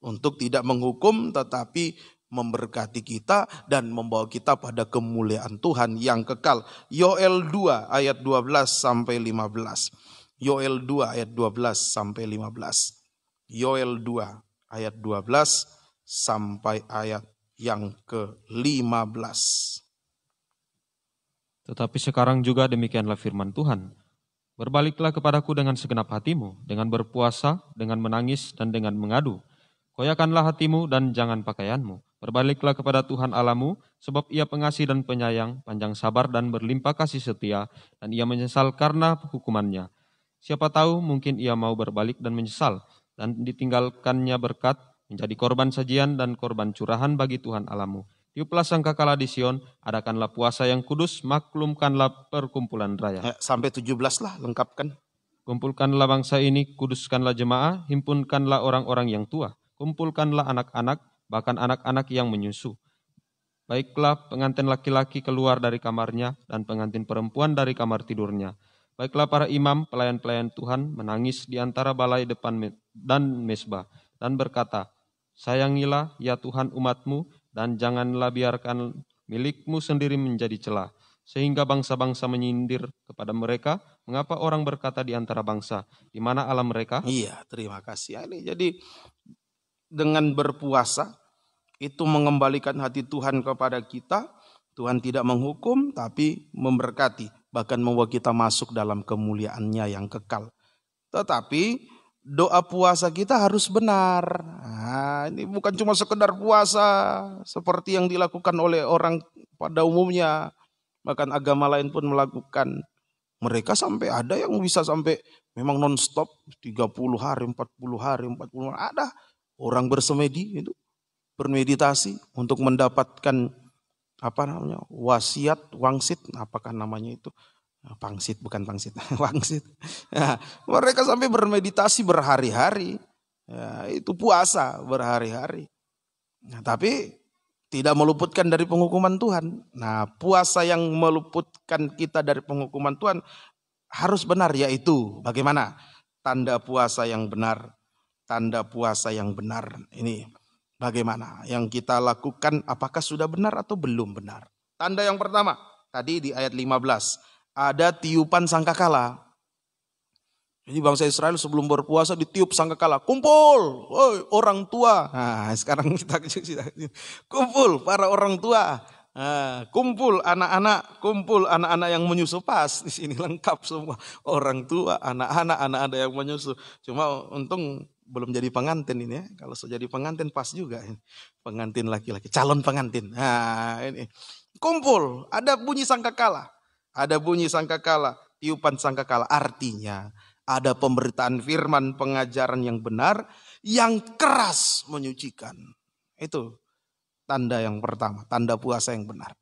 Untuk tidak menghukum, tetapi memberkati kita dan membawa kita pada kemuliaan Tuhan yang kekal. Yoel 2 ayat 12 sampai 15. Yoel 2 ayat 12 sampai 15. Yoel 2 ayat 12 sampai ayat yang ke-15. Tetapi sekarang juga demikianlah firman Tuhan. Berbaliklah kepadaku dengan segenap hatimu, dengan berpuasa, dengan menangis, dan dengan mengadu. Koyakanlah hatimu dan jangan pakaianmu. Berbaliklah kepada Tuhan Allahmu, sebab Ia pengasih dan penyayang, panjang sabar dan berlimpah kasih setia, dan Ia menyesal karena hukumannya. Siapa tahu mungkin Ia mau berbalik dan menyesal, dan ditinggalkannya berkat, menjadi korban sajian dan korban curahan bagi Tuhan Allahmu. Tiuplah sangkakala di Sion, adakanlah puasa yang kudus, maklumkanlah perkumpulan raya. Sampai 17 lah, lengkapkan. Kumpulkanlah bangsa ini, kuduskanlah jemaah, himpunkanlah orang-orang yang tua, kumpulkanlah anak-anak, bahkan anak-anak yang menyusu. Baiklah pengantin laki-laki keluar dari kamarnya, dan pengantin perempuan dari kamar tidurnya. Baiklah para imam, pelayan-pelayan Tuhan, menangis di antara balai depan dan mesbah, dan berkata, sayangilah ya Tuhan umatmu, dan janganlah biarkan milikmu sendiri menjadi celah. Sehingga bangsa-bangsa menyindir kepada mereka, mengapa orang berkata di antara bangsa, di mana Allah mereka? Iya, terima kasih. Ini jadi dengan berpuasa itu mengembalikan hati Tuhan kepada kita. Tuhan tidak menghukum tapi memberkati, bahkan membawa kita masuk dalam kemuliaannya yang kekal. Tetapi doa puasa kita harus benar. Nah, ini bukan cuma sekedar puasa seperti yang dilakukan oleh orang pada umumnya. Bahkan agama lain pun melakukan. Mereka sampai ada yang bisa sampai memang non-stop 30 hari, 40 hari, 40 hari. Ada orang bersemedi itu, bermeditasi untuk mendapatkan wasiat, wangsit, apakah namanya itu? Pangsit, bukan pangsit, wangsit. Ya, mereka sampai bermeditasi berhari-hari. Ya, itu puasa berhari-hari. Nah, tapi tidak meluputkan dari penghukuman Tuhan. Nah, puasa yang meluputkan kita dari penghukuman Tuhan harus benar, yaitu bagaimana? Tanda puasa yang benar. Tanda puasa yang benar. Ini bagaimana? Yang kita lakukan apakah sudah benar atau belum benar? Tanda yang pertama, tadi di ayat 15. Ada tiupan sangkakala. Jadi bangsa Israel sebelum berpuasa ditiup sangkakala. Kumpul, woi orang tua. Nah, sekarang kita kumpul para orang tua. Nah, kumpul anak-anak yang menyusu. Pas di sini lengkap semua. Orang tua, anak-anak yang menyusu. Cuma untung belum jadi pengantin ini ya. Kalau sudah jadi pengantin pas juga. Pengantin laki-laki, calon pengantin. Nah, ini. Kumpul, ada bunyi sangkakala. Ada bunyi sangkakala, tiupan sangkakala. Artinya ada pemberitaan firman, pengajaran yang benar, yang keras menyucikan. Itu tanda yang pertama, tanda puasa yang benar.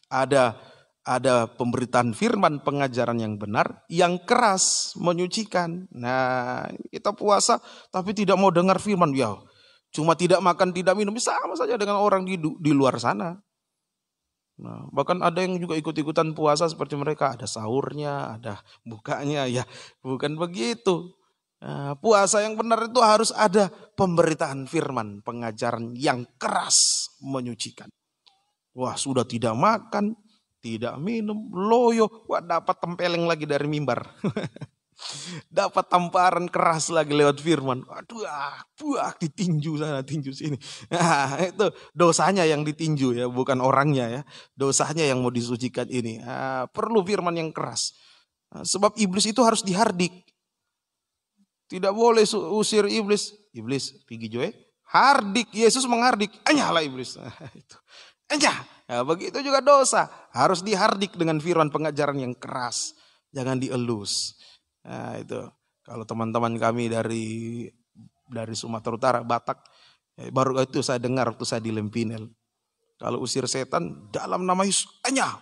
Ada pemberitaan firman, pengajaran yang benar, yang keras menyucikan. Nah, kita puasa tapi tidak mau dengar firman, ya cuma tidak makan, tidak minum, sama saja dengan orang di luar sana. Nah, bahkan ada yang juga ikut-ikutan puasa seperti mereka, ada sahurnya, ada bukanya, ya bukan begitu. Nah, puasa yang benar itu harus ada pemberitaan firman, pengajaran yang keras menyucikan. Wah, sudah tidak makan, tidak minum, loyo, wah dapat tempeleng lagi dari mimbar. Dapat tamparan keras lagi lewat firman. Aduh, buak ditinju sana, tinju sini. Nah, itu dosanya yang ditinju ya, bukan orangnya ya. Dosanya yang mau disucikan ini. Nah, perlu firman yang keras. Nah, sebab iblis itu harus dihardik. Tidak boleh usir iblis. Iblis, pergi joe. Hardik, Yesus menghardik. Anyalah iblis. Nah, itu. Anyah. Nah, begitu juga dosa. Harus dihardik dengan firman pengajaran yang keras. Jangan dielus. Nah, itu kalau teman-teman kami dari Sumatera Utara, Batak, baru itu saya dengar waktu saya di Lempinel. Kalau usir setan dalam nama Yesus, anyah.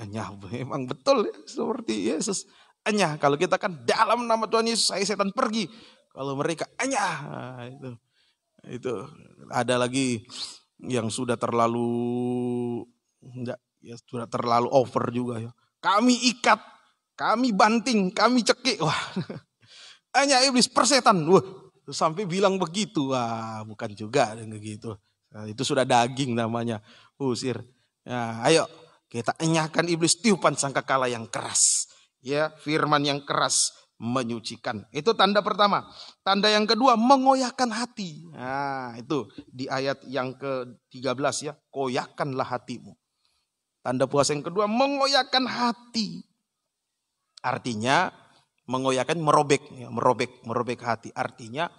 Anyah memang betul ya, seperti Yesus. Anyah, kalau kita kan dalam nama Tuhan Yesus, saya setan pergi. Kalau mereka anyah. Nah, itu ada lagi yang sudah terlalu sudah terlalu over juga ya. Kami ikat, kami banting, kami cekik. Wah, hanya iblis persetan. Wah, sampai bilang begitu. Wah, bukan juga dengan gitu. Nah, itu sudah daging namanya. Usir. Nah, ayo kita enyahkan iblis, tiupan sangkakala yang keras. Ya, firman yang keras menyucikan. Itu tanda pertama. Tanda yang kedua, mengoyakkan hati. Nah, itu di ayat yang ke-13 ya. Koyakkanlah hatimu. Tanda puasa yang kedua, mengoyakkan hati. Artinya mengoyakkan merobek hati. Artinya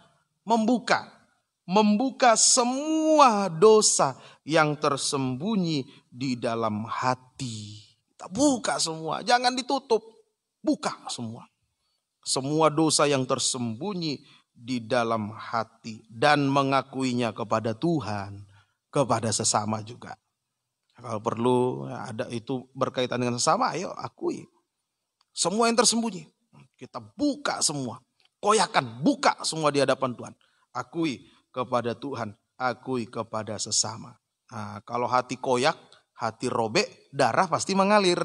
membuka semua dosa yang tersembunyi di dalam hati. Kita buka semua, jangan ditutup. Buka semua. Semua dosa yang tersembunyi di dalam hati dan mengakuinya kepada Tuhan, kepada sesama juga. Kalau perlu ada itu berkaitan dengan sesama, ayo akui. Semua yang tersembunyi. Kita buka semua. Koyakan, buka semua di hadapan Tuhan. Akui kepada Tuhan, akui kepada sesama. Nah, kalau hati koyak, hati robek, darah pasti mengalir.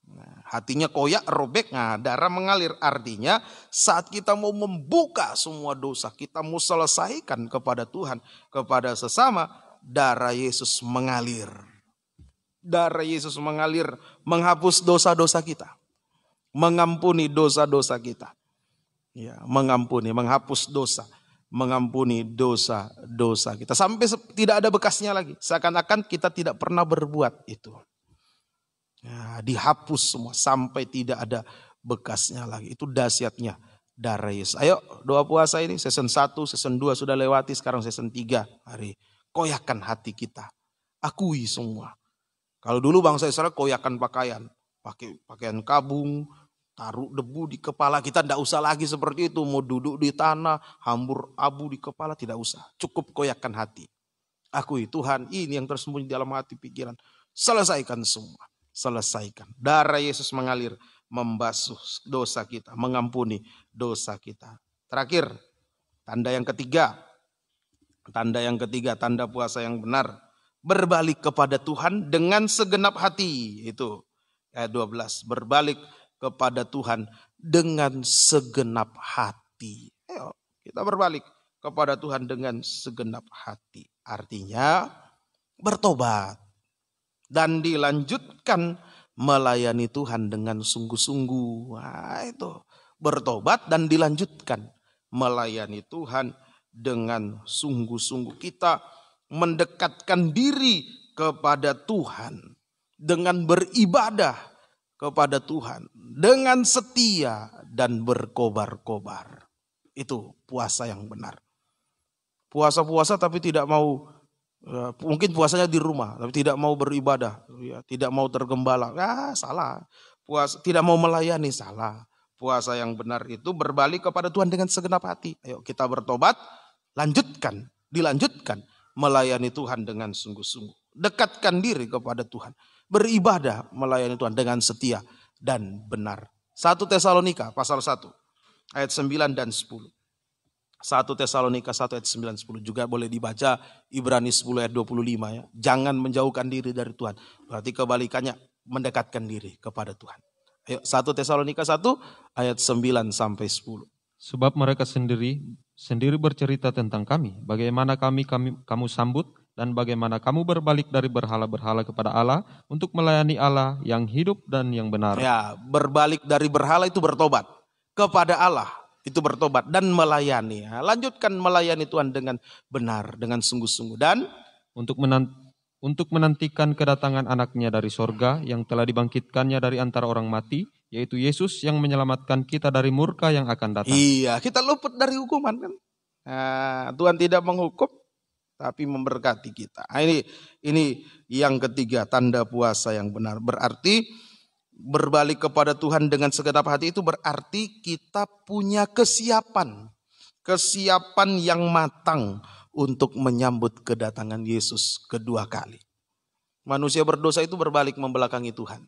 Nah, hatinya koyak, robek, nah darah mengalir. Artinya saat kita mau membuka semua dosa, kita mau selesaikan kepada Tuhan, kepada sesama, darah Yesus mengalir. Darah Yesus mengalir, menghapus dosa-dosa kita. Mengampuni dosa-dosa kita. Ya, mengampuni, menghapus dosa, mengampuni dosa-dosa kita sampai tidak ada bekasnya lagi. Seakan-akan kita tidak pernah berbuat itu. Ya, dihapus semua sampai tidak ada bekasnya lagi. Itu dahsyatnya darah Yesus. Ayo doa puasa ini season 1, season 2 sudah lewati, sekarang season 3 hari. Koyakan hati kita. Akui semua. Kalau dulu bangsa Israel koyakan pakaian, pakai pakaian kabung, taruh debu di kepala, kita tidak usah lagi seperti itu. Mau duduk di tanah, hambur abu di kepala, tidak usah. Cukup koyakan hati. Akui Tuhan, ini yang tersembunyi dalam hati pikiran. Selesaikan semua. Selesaikan. Darah Yesus mengalir, membasuh dosa kita, mengampuni dosa kita. Terakhir, tanda yang ketiga. Tanda puasa yang benar. Berbalik kepada Tuhan dengan segenap hati. Itu ayat 12. Berbalik kepada Tuhan dengan segenap hati. Ayo kita berbalik kepada Tuhan dengan segenap hati. Artinya bertobat dan dilanjutkan melayani Tuhan dengan sungguh-sungguh. Nah, itu bertobat dan dilanjutkan melayani Tuhan dengan sungguh-sungguh. Kita mendekatkan diri kepada Tuhan dengan beribadah kepada Tuhan dengan setia dan berkobar-kobar. Itu puasa yang benar. Puasa-puasa tapi tidak mau, mungkin puasanya di rumah tapi tidak mau beribadah, tidak mau tergembala. Salah. Puasa tidak mau melayani, salah. Puasa yang benar itu berbalik kepada Tuhan dengan segenap hati. Ayo kita bertobat, dilanjutkan melayani Tuhan dengan sungguh-sungguh. Dekatkan diri kepada Tuhan. Beribadah melayani Tuhan dengan setia dan benar. 1 Tesalonika pasal 1 ayat 9 dan 10. 1 Tesalonika 1 ayat 9 10 juga boleh dibaca. Ibrani 10 ayat 25 ya. Jangan menjauhkan diri dari Tuhan. Berarti kebalikannya mendekatkan diri kepada Tuhan. Ayo 1 Tesalonika 1 ayat 9 sampai 10. Sebab mereka sendiri bercerita tentang kami, bagaimana kamu sambut dan bagaimana kamu berbalik dari berhala-berhala kepada Allah untuk melayani Allah yang hidup dan yang benar. Ya, berbalik dari berhala itu bertobat. Kepada Allah itu bertobat dan melayani. Ya, lanjutkan melayani Tuhan dengan benar, dengan sungguh-sungguh. Dan untuk menantikan kedatangan anaknya dari sorga yang telah dibangkitkannya dari antara orang mati, yaitu Yesus yang menyelamatkan kita dari murka yang akan datang. Iya, kita luput dari hukuman kan. Nah, Tuhan tidak menghukum, tapi memberkati kita. Nah, ini yang ketiga, tanda puasa yang benar. Berarti berbalik kepada Tuhan dengan segenap hati itu berarti kita punya kesiapan yang matang untuk menyambut kedatangan Yesus kedua kali. Manusia berdosa itu berbalik membelakangi Tuhan.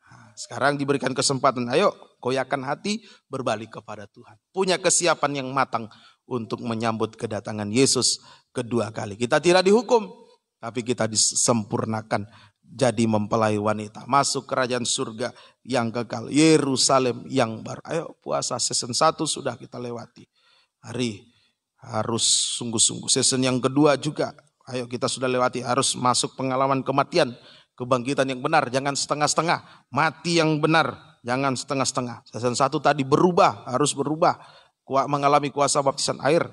Nah, sekarang diberikan kesempatan, ayo koyakan hati, berbalik kepada Tuhan. Punya kesiapan yang matang untuk menyambut kedatangan Yesus kedua kali. Kita tidak dihukum, tapi kita disempurnakan jadi mempelai wanita. Masuk kerajaan surga yang kekal, Yerusalem yang baru. Ayo puasa season 1 sudah kita lewati. Hari harus sungguh-sungguh. Season yang kedua juga, ayo kita sudah lewati. Harus masuk pengalaman kematian, kebangkitan yang benar. Jangan setengah-setengah, mati yang benar. Jangan setengah-setengah. Season 1 tadi berubah, harus berubah. Mengalami kuasa baptisan air.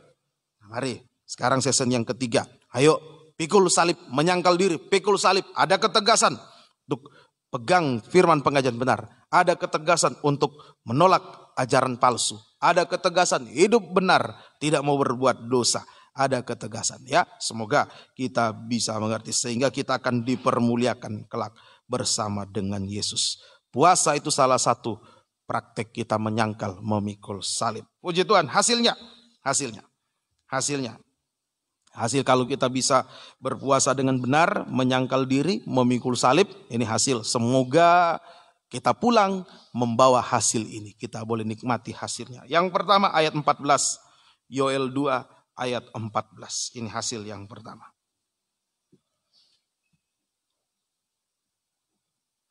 Mari, sekarang season yang ketiga. Ayo, pikul salib, menyangkal diri, pikul salib. Ada ketegasan untuk pegang firman pengajian benar. Ada ketegasan untuk menolak ajaran palsu. Ada ketegasan hidup benar, tidak mau berbuat dosa. Ada ketegasan ya. Semoga kita bisa mengerti sehingga kita akan dipermuliakan kelak bersama dengan Yesus. Puasa itu salah satu praktek kita menyangkal, memikul salib. Puji Tuhan, hasil kalau kita bisa berpuasa dengan benar, menyangkal diri, memikul salib, ini hasil. Semoga kita pulang membawa hasil ini. Kita boleh nikmati hasilnya. Yang pertama ayat 14. Yoel 2 ayat 14. Ini hasil yang pertama.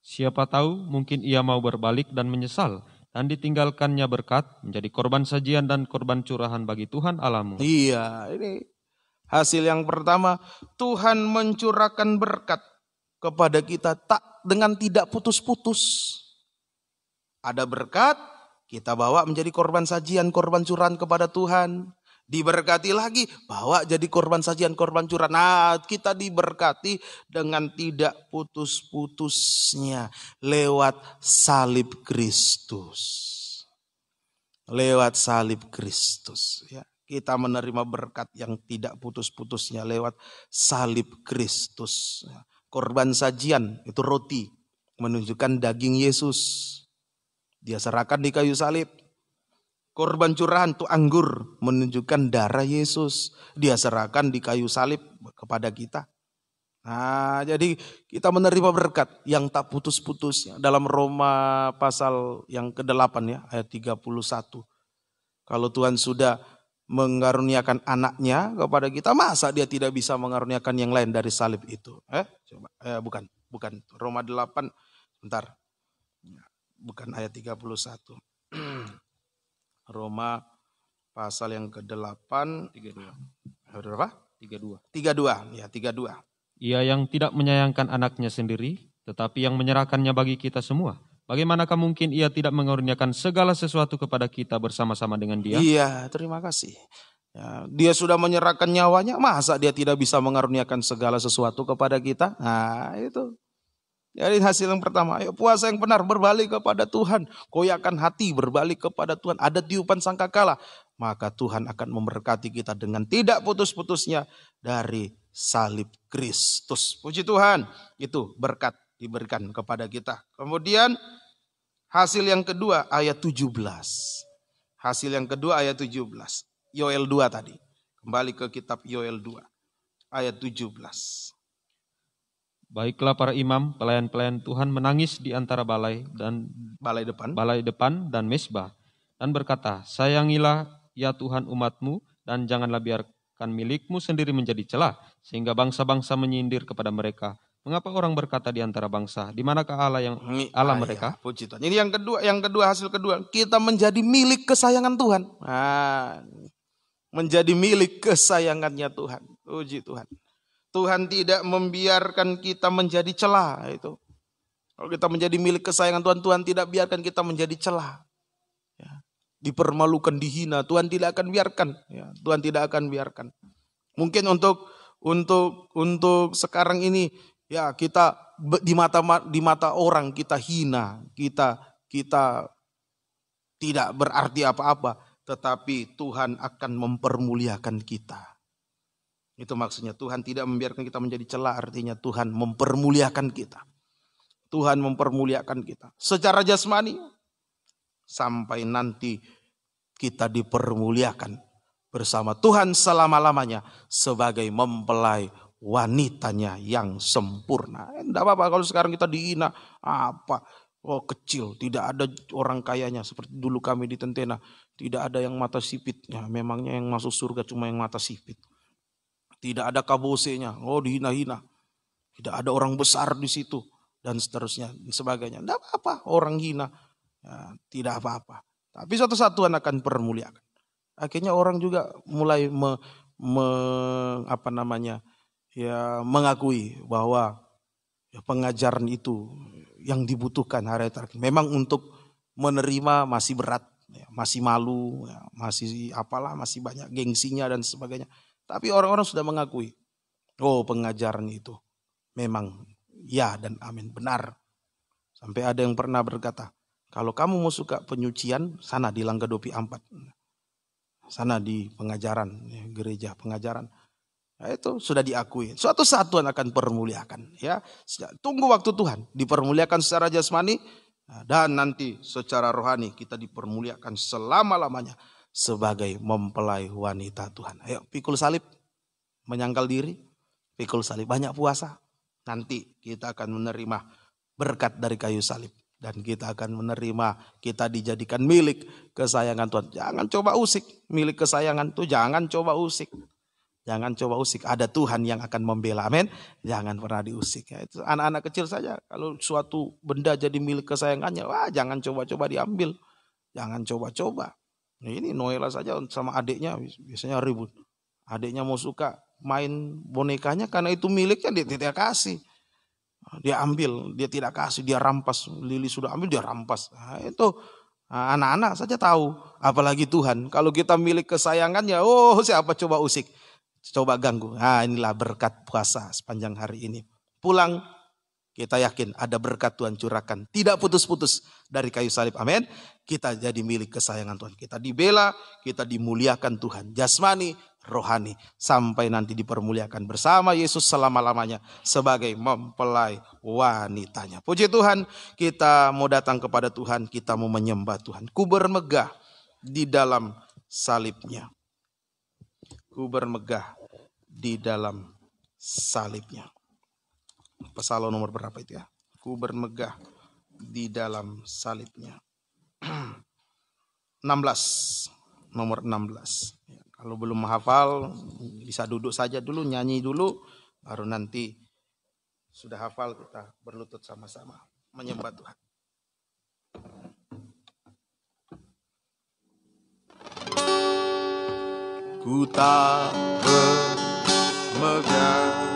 Siapa tahu mungkin ia mau berbalik dan menyesal dan ditinggalkannya berkat menjadi korban sajian dan korban curahan bagi Tuhan Allahmu. Iya, ini hasil yang pertama. Tuhan mencurahkan berkat kepada kita dengan tidak putus-putus. Ada berkat, kita bawa menjadi korban sajian, korban curahan kepada Tuhan. Diberkati lagi, bawa jadi korban sajian, korban curahan. Nah, kita diberkati dengan tidak putus-putusnya lewat salib Kristus. Lewat salib Kristus. Ya. Kita menerima berkat yang tidak putus-putusnya lewat salib Kristus. Korban sajian itu roti, menunjukkan daging Yesus. Dia serahkan di kayu salib. Korban curahan itu anggur, menunjukkan darah Yesus. Dia serahkan di kayu salib kepada kita. Nah, jadi kita menerima berkat yang tak putus-putusnya. Dalam Roma pasal yang ke-8 ya, ayat 31. Kalau Tuhan sudah mengaruniakan anaknya kepada kita, masa dia tidak bisa mengaruniakan yang lain dari salib itu? Bukan. Roma 8, bentar. Bukan ayat 31. Roma pasal yang ke-8. 32. Berapa? 32. 32. Ya, 32. Ia yang tidak menyayangkan anaknya sendiri, tetapi yang menyerahkannya bagi kita semua. Bagaimanakah mungkin ia tidak mengaruniakan segala sesuatu kepada kita bersama-sama dengan dia? Iya, terima kasih. Ya, dia sudah menyerahkan nyawanya, masa dia tidak bisa mengaruniakan segala sesuatu kepada kita? Nah, itu. Jadi hasil yang pertama, ayo puasa yang benar, berbalik kepada Tuhan. Koyakan hati, berbalik kepada Tuhan. Ada tiupan sangkakala. Maka Tuhan akan memberkati kita dengan tidak putus-putusnya dari salib Kristus. Puji Tuhan, itu berkat diberikan kepada kita. Kemudian hasil yang kedua ayat 17. Hasil yang kedua ayat 17. Yoel 2 tadi. Kembali ke kitab Yoel 2 ayat 17. Baiklah para imam, pelayan-pelayan Tuhan menangis di antara balai depan dan mesbah dan berkata, sayangilah ya Tuhan umatmu dan janganlah biarkan milikmu sendiri menjadi celah sehingga bangsa-bangsa menyindir kepada mereka. Mengapa orang berkata di antara bangsa, di manakah Allah mereka? Ya, puji Tuhan. Ini yang kedua hasil kedua, kita menjadi milik kesayangan Tuhan. Nah, menjadi milik kesayangannya Tuhan. Puji Tuhan. Tuhan tidak membiarkan kita menjadi celah itu. Kalau kita menjadi milik kesayangan Tuhan, Tuhan tidak biarkan kita menjadi celah. Ya. Dipermalukan, dihina, Tuhan tidak akan biarkan. Ya. Tuhan tidak akan biarkan. Mungkin untuk sekarang ini, ya kita di mata orang kita hina, kita tidak berarti apa-apa, tetapi Tuhan akan mempermuliakan kita. Itu maksudnya Tuhan tidak membiarkan kita menjadi celah, artinya Tuhan mempermuliakan kita. Tuhan mempermuliakan kita secara jasmani sampai nanti kita dipermuliakan bersama Tuhan selama-lamanya sebagai mempelai wanitanya yang sempurna. Tidak apa-apa kalau sekarang kita dihina, apa? Oh kecil, tidak ada orang kayanya seperti dulu kami di Tentena, tidak ada yang mata sipit. Ya, memangnya yang masuk surga cuma yang mata sipit. Tidak ada kabosenya, oh dihina-hina. Tidak ada orang besar di situ dan seterusnya dan sebagainya. Tidak apa-apa orang hina, ya, tidak apa-apa. Tapi suatu saat Tuhan akan permuliakan. Akhirnya orang juga mulai mengakui bahwa ya, pengajaran itu yang dibutuhkan hari terakhir. Memang untuk menerima masih berat, ya, masih malu, ya, masih masih banyak gengsinya dan sebagainya. Tapi orang-orang sudah mengakui, oh pengajaran itu memang ya dan amin, benar. Sampai ada yang pernah berkata, kalau kamu mau suka penyucian, sana di Langga Dopi 4. Sana di pengajaran, ya, gereja pengajaran. Nah, itu sudah diakui. Suatu saat Tuhan akan permuliakan. Ya, tunggu waktu Tuhan. Dipermuliakan secara jasmani, dan nanti secara rohani kita dipermuliakan selama-lamanya sebagai mempelai wanita Tuhan. Ayo pikul salib, menyangkal diri, pikul salib, banyak puasa. Nanti kita akan menerima berkat dari kayu salib. Dan kita akan menerima, kita dijadikan milik kesayangan Tuhan. Jangan coba usik, milik kesayangan itu jangan coba usik. Jangan coba usik, ada Tuhan yang akan membela, amin. Jangan pernah diusik. Ya, itu anak-anak kecil saja, kalau suatu benda jadi milik kesayangannya, wah jangan coba-coba diambil. Jangan coba-coba. Nah, ini Noela saja sama adiknya biasanya ribut. Adiknya mau suka main bonekanya karena itu miliknya, dia tidak kasih. Dia ambil, dia tidak kasih, dia rampas. Lili sudah ambil, dia rampas. Nah, itu anak-anak saja tahu, apalagi Tuhan. Kalau kita milik kesayangannya, oh siapa coba usik, coba ganggu. Nah, inilah berkat puasa sepanjang hari ini. Pulang, kita yakin ada berkat Tuhan curahkan, tidak putus-putus dari kayu salib, amin. Kita jadi milik kesayangan Tuhan. Kita dibela, kita dimuliakan Tuhan, jasmani, rohani, sampai nanti dipermuliakan bersama Yesus selama-lamanya sebagai mempelai wanitanya. Puji Tuhan, kita mau datang kepada Tuhan, kita mau menyembah Tuhan. Ku bermegah di dalam salibnya. Ku bermegah di dalam salibnya. Psalm nomor berapa itu ya? Ku bermegah di dalam salibnya. 16, nomor 16. Kalau belum menghafal, bisa duduk saja dulu, nyanyi dulu, baru nanti sudah hafal kita berlutut sama-sama menyembah Tuhan. Ku tak bermegah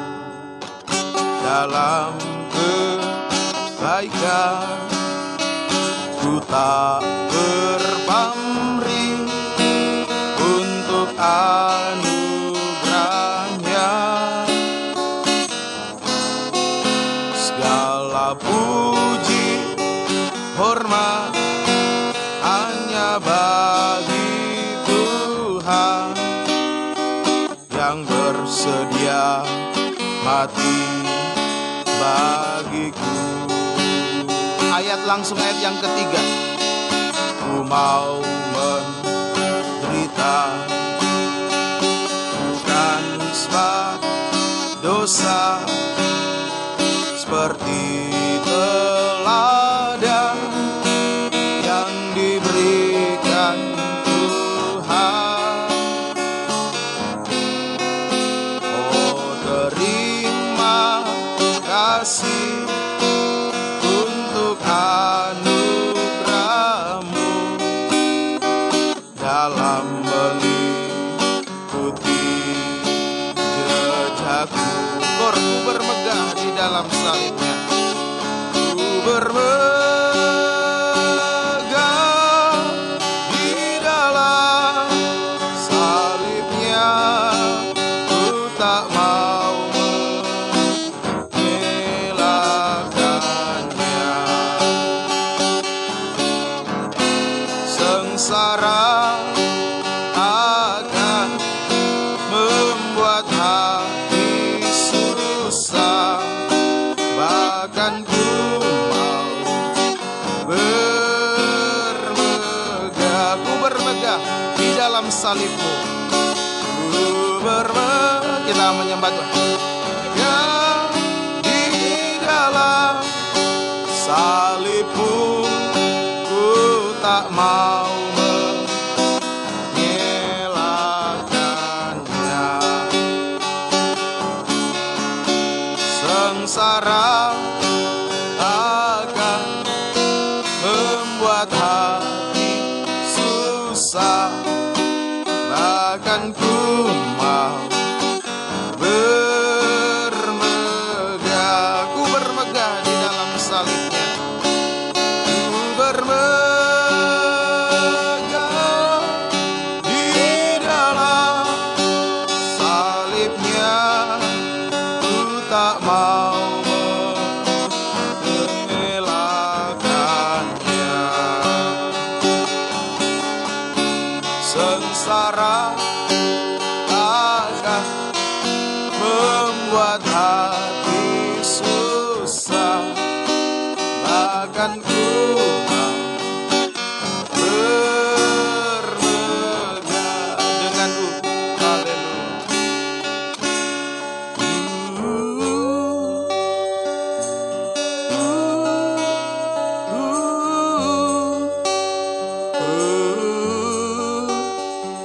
dalam kebaikan, ku tak berpamrih untuk anugerahnya. Segala puji hormat hanya bagi Tuhan yang bersedia mati bagiku. Langsung ayat yang ketiga. Ku mau menderita bukan sebab dosa, seperti teladan yang diberikan Tuhan. Oh, terima kasih untuk anugerahmu dalam mengikuti jejakku. Ku bermegah di dalam salibnya, ku bermegah di dalam salibnya, ku tak mau mengelakkannya. Sengsara akan membuat hati susah, bahkan ku mau bermegah. Ku bermegah di dalam salibmu, ku bermegah. Kita menyembah Tuhan. Ya, di dalam salibmu, ku tak mau mengelakkannya. Sengsara akan membuat hati susah, bahkan ku mau bermegah. Ku bermegah di dalam salibnya, ku bermegah di dalam salibnya, ku tak mau mengelakkannya. Sengsara akan membuat hati susah, bahkan ku mau bermegah denganku. Haleluya.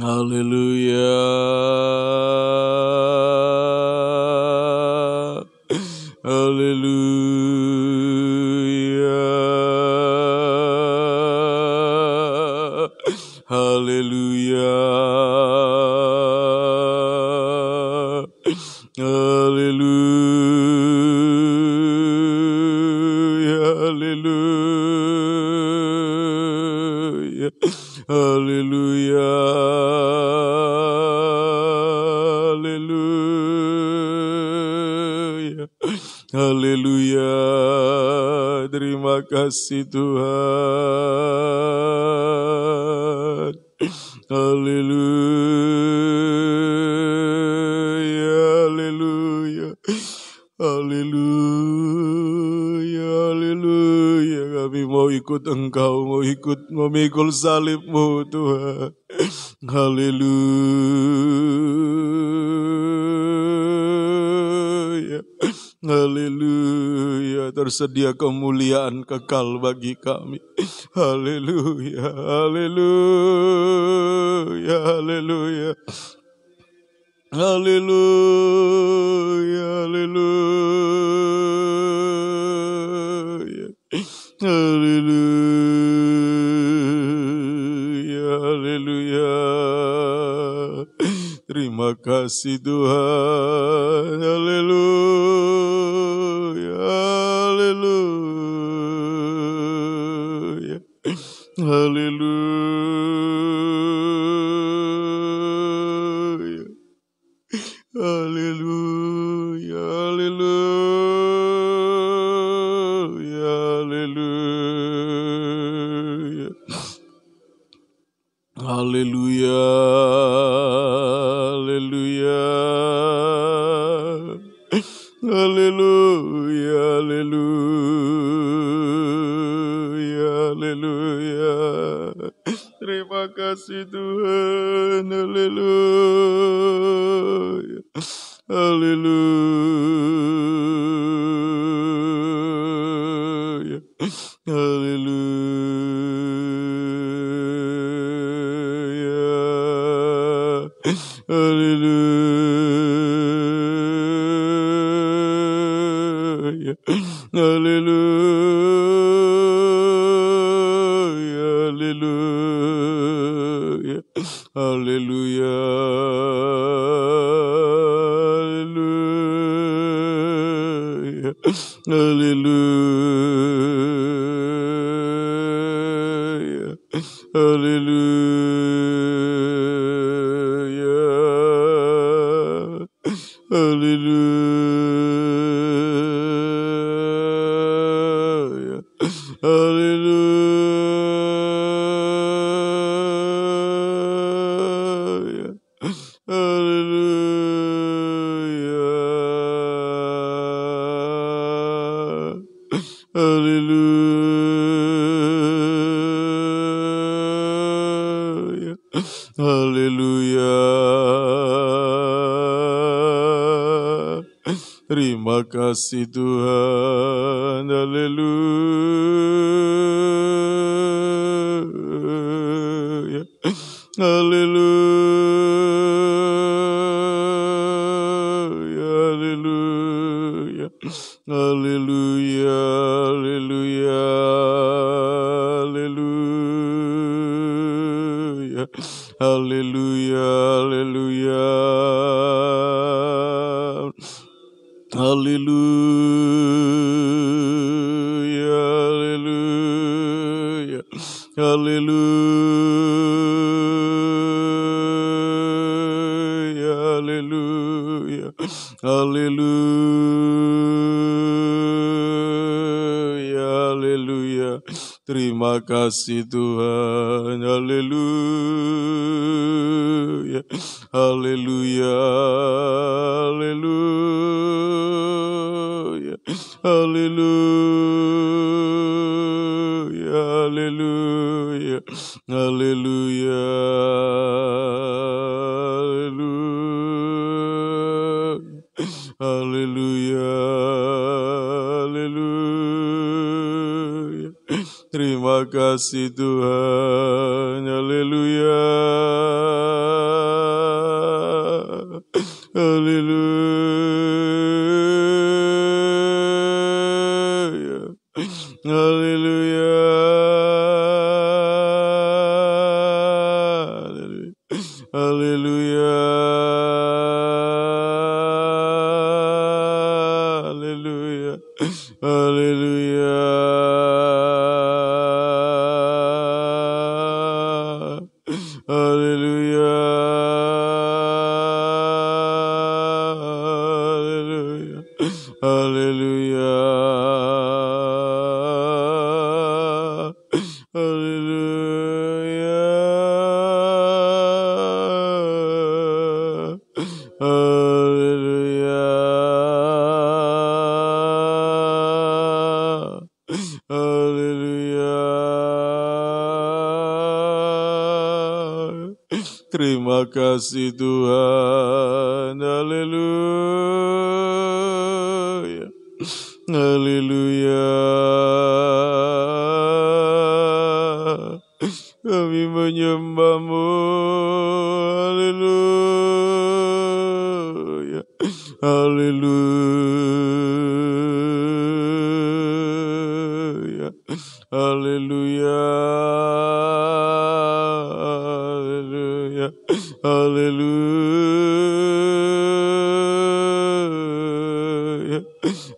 Haleluya. Haleluya. Haleluya. Haleluya. Haleluya. Haleluya. Haleluya. Terima kasih Tuhan. Haleluya. Haleluya. Haleluya. Haleluya. Kami mau ikut Engkau, mau ikut memikul salib-Mu Tuhan. Haleluya. Haleluya. Tersedia kemuliaan kekal bagi kami. Haleluya. Haleluya. Haleluya. Haleluya. Haleluya. Haleluya. Haleluya. Terima kasih Tuhan. Haleluya. Haleluya. Haleluya. Haleluya. Haleluya. Haleluya. Haleluya. Haleluya. Haleluya. Haleluya. Haleluya. Terima kasih Tuhan. Haleluya. Haleluya. Haleluya. Haleluya. Haleluya. Haleluya. Haleluya. Haleluya. Haleluya. Haleluya. Haleluya. Haleluya. Haleluya. Terima kasih Tuhan. Haleluya. Haleluya. Haleluya. Haleluya. Haleluya. Haleluya. Haleluya. Haleluya. Haleluya. Haleluya. Haleluya. Haleluya. Haleluya. Terima kasih Tuhan. Haleluya. Haleluya. Haleluya. Haleluya. Haleluya. Haleluya. Haleluya. Haleluya. Terima kasih Tuhan. Haleluya. Haleluya. Haleluya. Haleluya. Haleluya. Haleluya. Haleluya. Haleluya. Haleluya. Haleluya. Terima kasih Tuhan. Haleluya. Haleluya. Kami menyembah-Mu. Haleluya. Haleluya. Haleluya. Haleluya. Haleluya.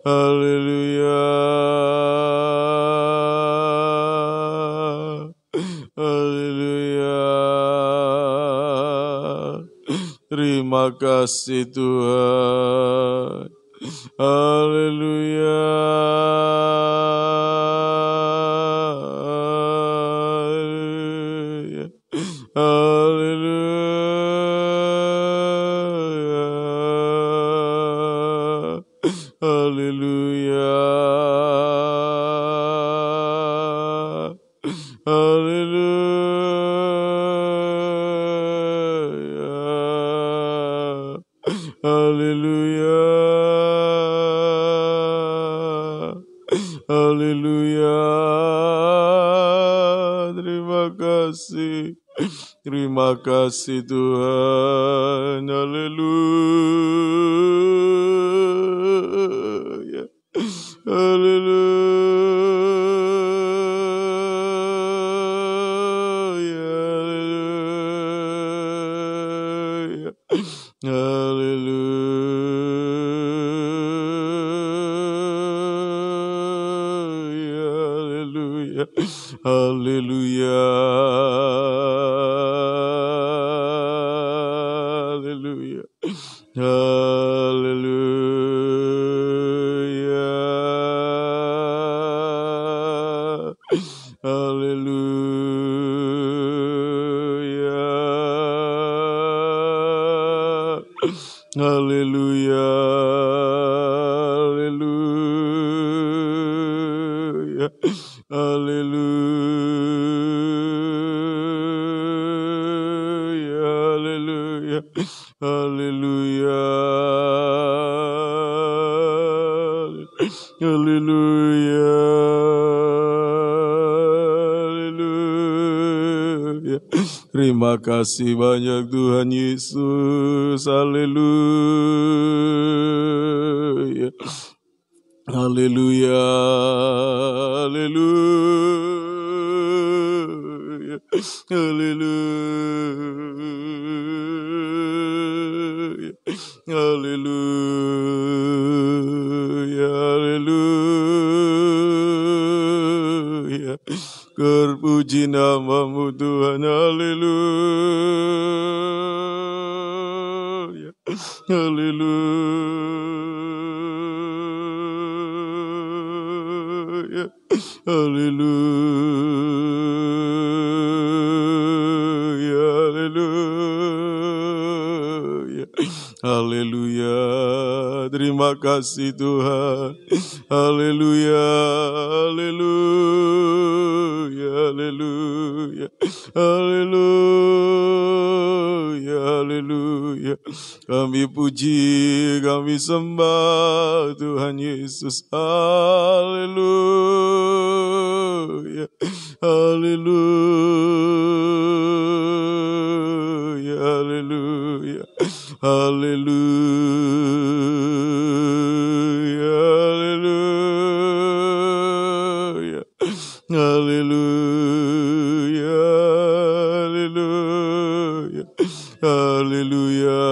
Haleluya. Haleluya. Terima kasih Tuhan. Haleluya. Haleluya. Haleluya. Haleluya. Haleluya. Haleluya. Terima kasih. Terima kasih Tuhan. Haleluya. Haleluya. Haleluya. Haleluya. Haleluya. Haleluya. Haleluya. Haleluya. Haleluya. Haleluya. Haleluya. Haleluya. Haleluya. Terima kasih banyak Tuhan Yesus. Haleluya. Haleluya. Haleluya. Haleluya. Haleluya. Haleluya. Terpuji nama-Mu Tuhan. Haleluya. Haleluya. Haleluya. Haleluya. Haleluya. Terima kasih Tuhan. Haleluya. Haleluya. Haleluya. Haleluya. Haleluya. Kami puji, kami sembah Tuhan Yesus. Haleluya. Haleluya. Haleluya. Haleluya. Haleluya. Haleluya. Haleluya. Haleluya,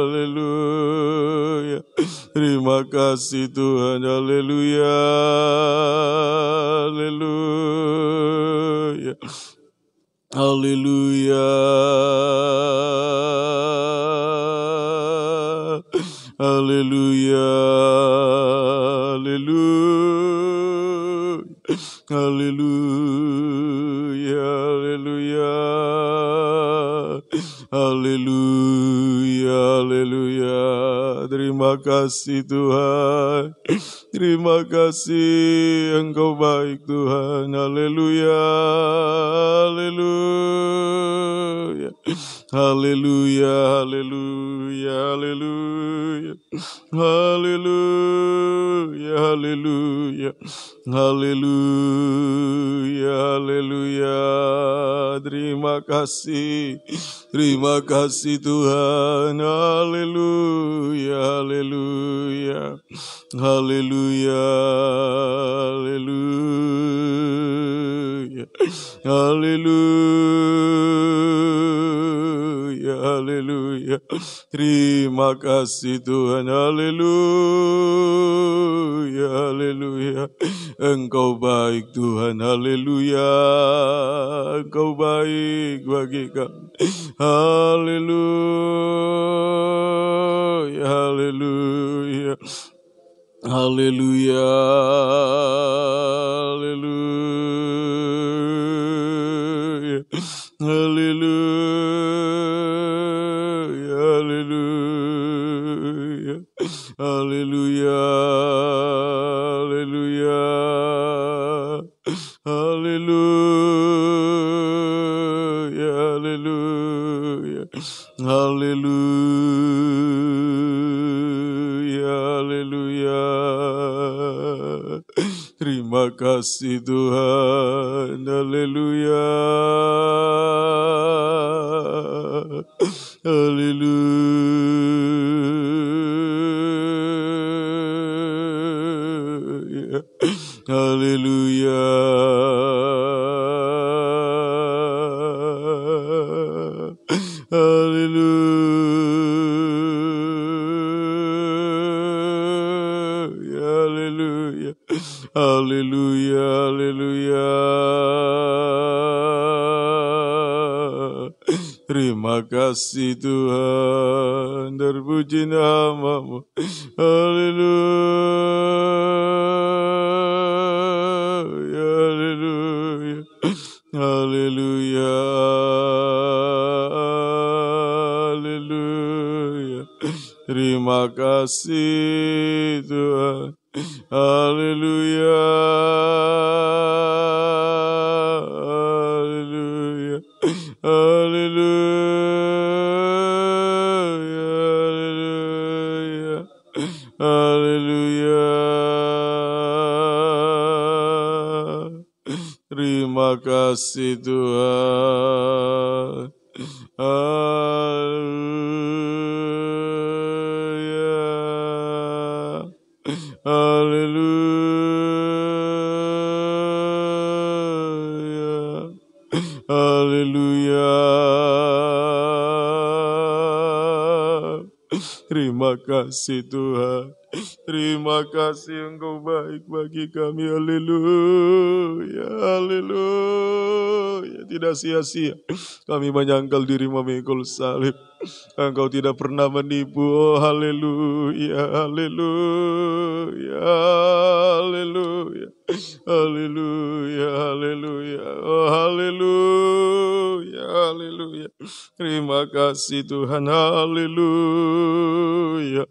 haleluya. Terima kasih Tuhan, haleluya, haleluya. Haleluya, haleluya, haleluya, haleluya, haleluya, haleluya, haleluya. Terima kasih Tuhan, terima kasih Engkau baik Tuhan, haleluya, haleluya, haleluya, haleluya, haleluya, haleluya, haleluya, haleluya. Terima kasih Tuhan, haleluya, haleluya, haleluya, haleluya, haleluya, haleluya. Terima kasih Tuhan, haleluya, haleluya. Engkau baik Tuhan, haleluya, Engkau baik bagi kami, haleluya, haleluya, haleluya, haleluya, haleluya, haleluya, haleluya, haleluya, haleluya, haleluya, haleluya, haleluya. Terima kasih Tuhan, haleluya, haleluya, haleluya, haleluya, haleluya, haleluya. Terima kasih Tuhan, terpuji nama-Mu, haleluya, haleluya, haleluya, haleluya. Terima kasih Tuhan, haleluya, haleluya, haleluya, haleluya, haleluya. Terima kasih Tuhan, haleluya, haleluya, haleluya. Terima kasih Tuhan, terima kasih Engkau baik bagi kami, haleluya, haleluya. Tidak sia-sia kami menyangkal diri memikul salib, Engkau tidak pernah menipu, oh haleluya, haleluya, haleluya, haleluya, haleluya, oh haleluya, haleluya. Terima kasih Tuhan, haleluya,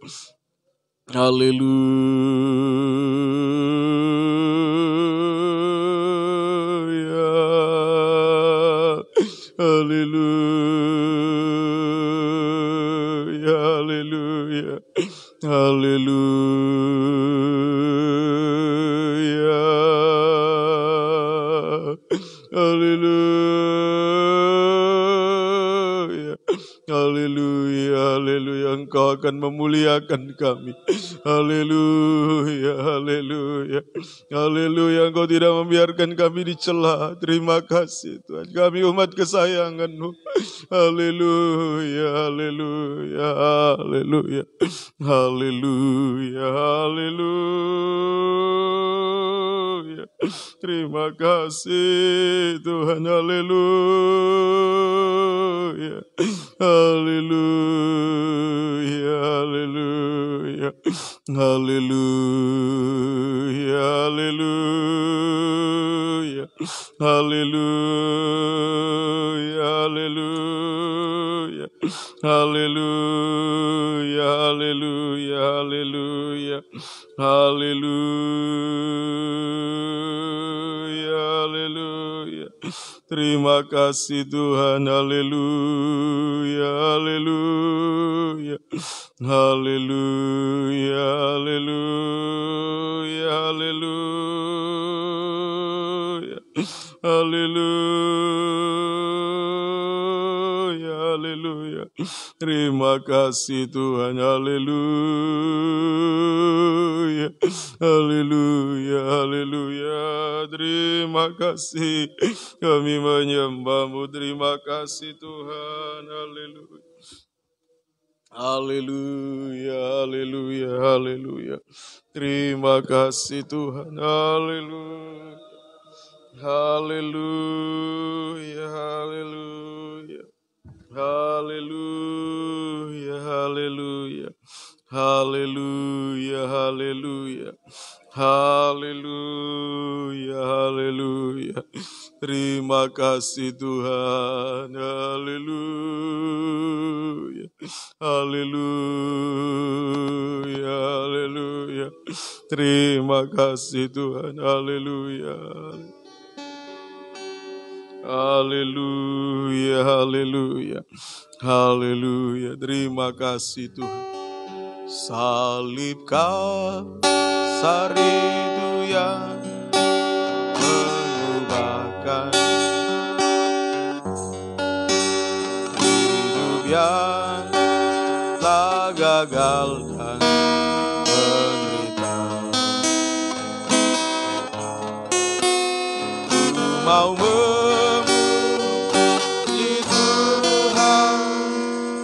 haleluya, haleluya, haleluya, haleluya, haleluya, haleluya, haleluya. Engkau akan memuliakan kami. Haleluya, haleluya, haleluya. Engkau tidak membiarkan kami dicela. Terima kasih Tuhan, kami umat kesayangan-Mu. Haleluya, haleluya, haleluya, haleluya, haleluya. Terima kasih Tuhan, haleluya, haleluya, haleluya, haleluya, haleluya, haleluya, haleluya, haleluya, haleluya, haleluya, haleluya, haleluya. Terima kasih Tuhan, haleluya, haleluya, haleluya, haleluya, haleluya, haleluya, haleluya. Terima kasih Tuhan, haleluya, haleluya, haleluya. Terima kasih, kami menyembah-Mu. Terima kasih Tuhan, haleluya. Haleluya, haleluya, haleluya. Terima kasih Tuhan, haleluya. Haleluya, haleluya. Haleluya, haleluya. Haleluya, haleluya. Haleluya, haleluya. Terima kasih Tuhan, haleluya. Haleluya, haleluya. Terima kasih Tuhan, haleluya. Haleluya, haleluya. Haleluya, terima kasih Tuhan. Salib kasar itu yang mengubahkan hidup yang telah gagal dan menderita. Ku mau memuji Tuhan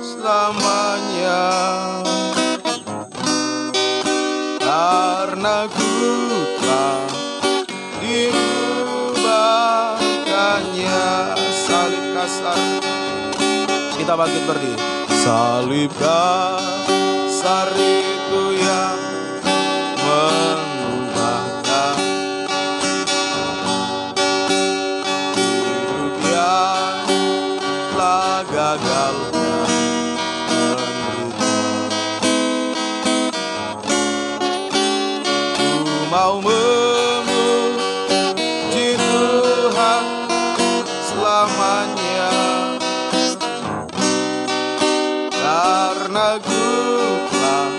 selamanya, karena ku telah diubahkannya. Salib kasar, kita bangkit berdiri. Salib kasar itu yang mengubahkan hidup yang telah gagal dan menderita. Ku mau memuji Tuhan selamanya, karena ku telah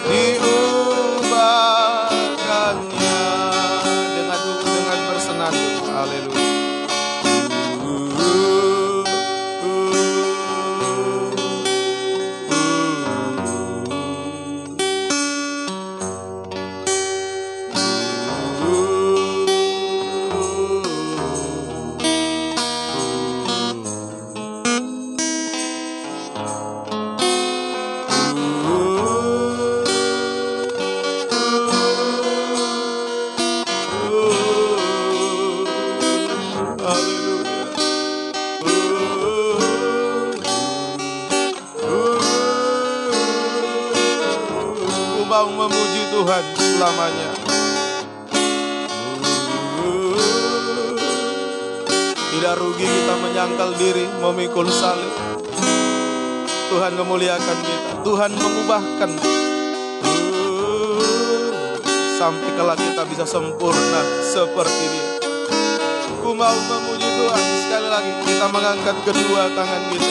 diubahkannya. Dengan bersenang, haleluya. Memuji Tuhan selamanya. Tidak rugi kita menyangkal diri, memikul salib. Tuhan memuliakan kita, Tuhan mengubahkan sampai kelak kita bisa sempurna seperti Dia. Ku mau memuji Tuhan. Sekali lagi kita mengangkat kedua tangan kita.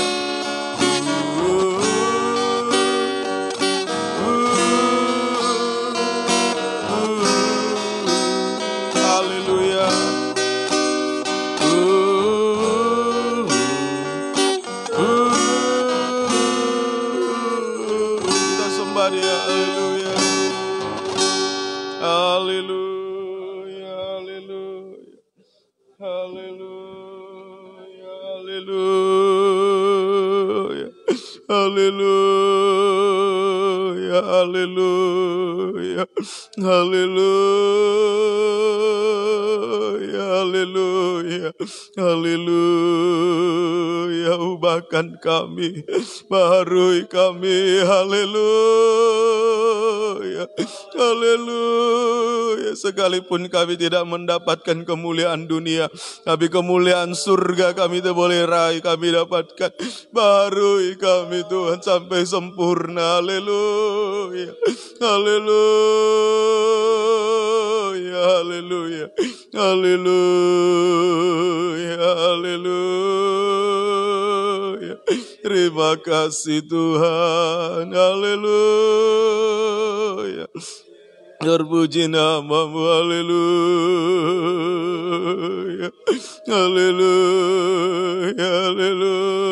haleluya. Haleluya, haleluya. Haleluya, haleluya. Haleluya, haleluya. Haleluya, haleluya. Haleluya, ubahkan kami, baharui kami. Haleluya. Haleluya. Sekalipun kami tidak mendapatkan kemuliaan dunia, tapi kemuliaan surga kami tidak boleh raih, kami dapatkan. Baharui kami Tuhan sampai sempurna. Haleluya. Haleluya. Haleluya. Haleluya. Haleluya. Terima kasih Tuhan. Haleluya. Terpuji namamu. Haleluya. Haleluya. Haleluya.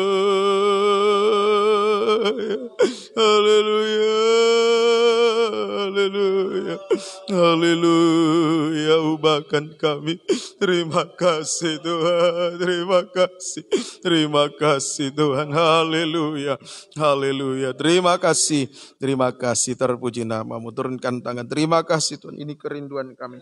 Haleluya. Haleluya. Haleluya. Ubahkan kami. Terima kasih Tuhan. Terima kasih. Terima kasih Tuhan. Haleluya. Haleluya. Terima kasih. Terima kasih. Terpuji namamu. Turunkan tangan. Terima kasih Tuhan. Ini kerinduan kami.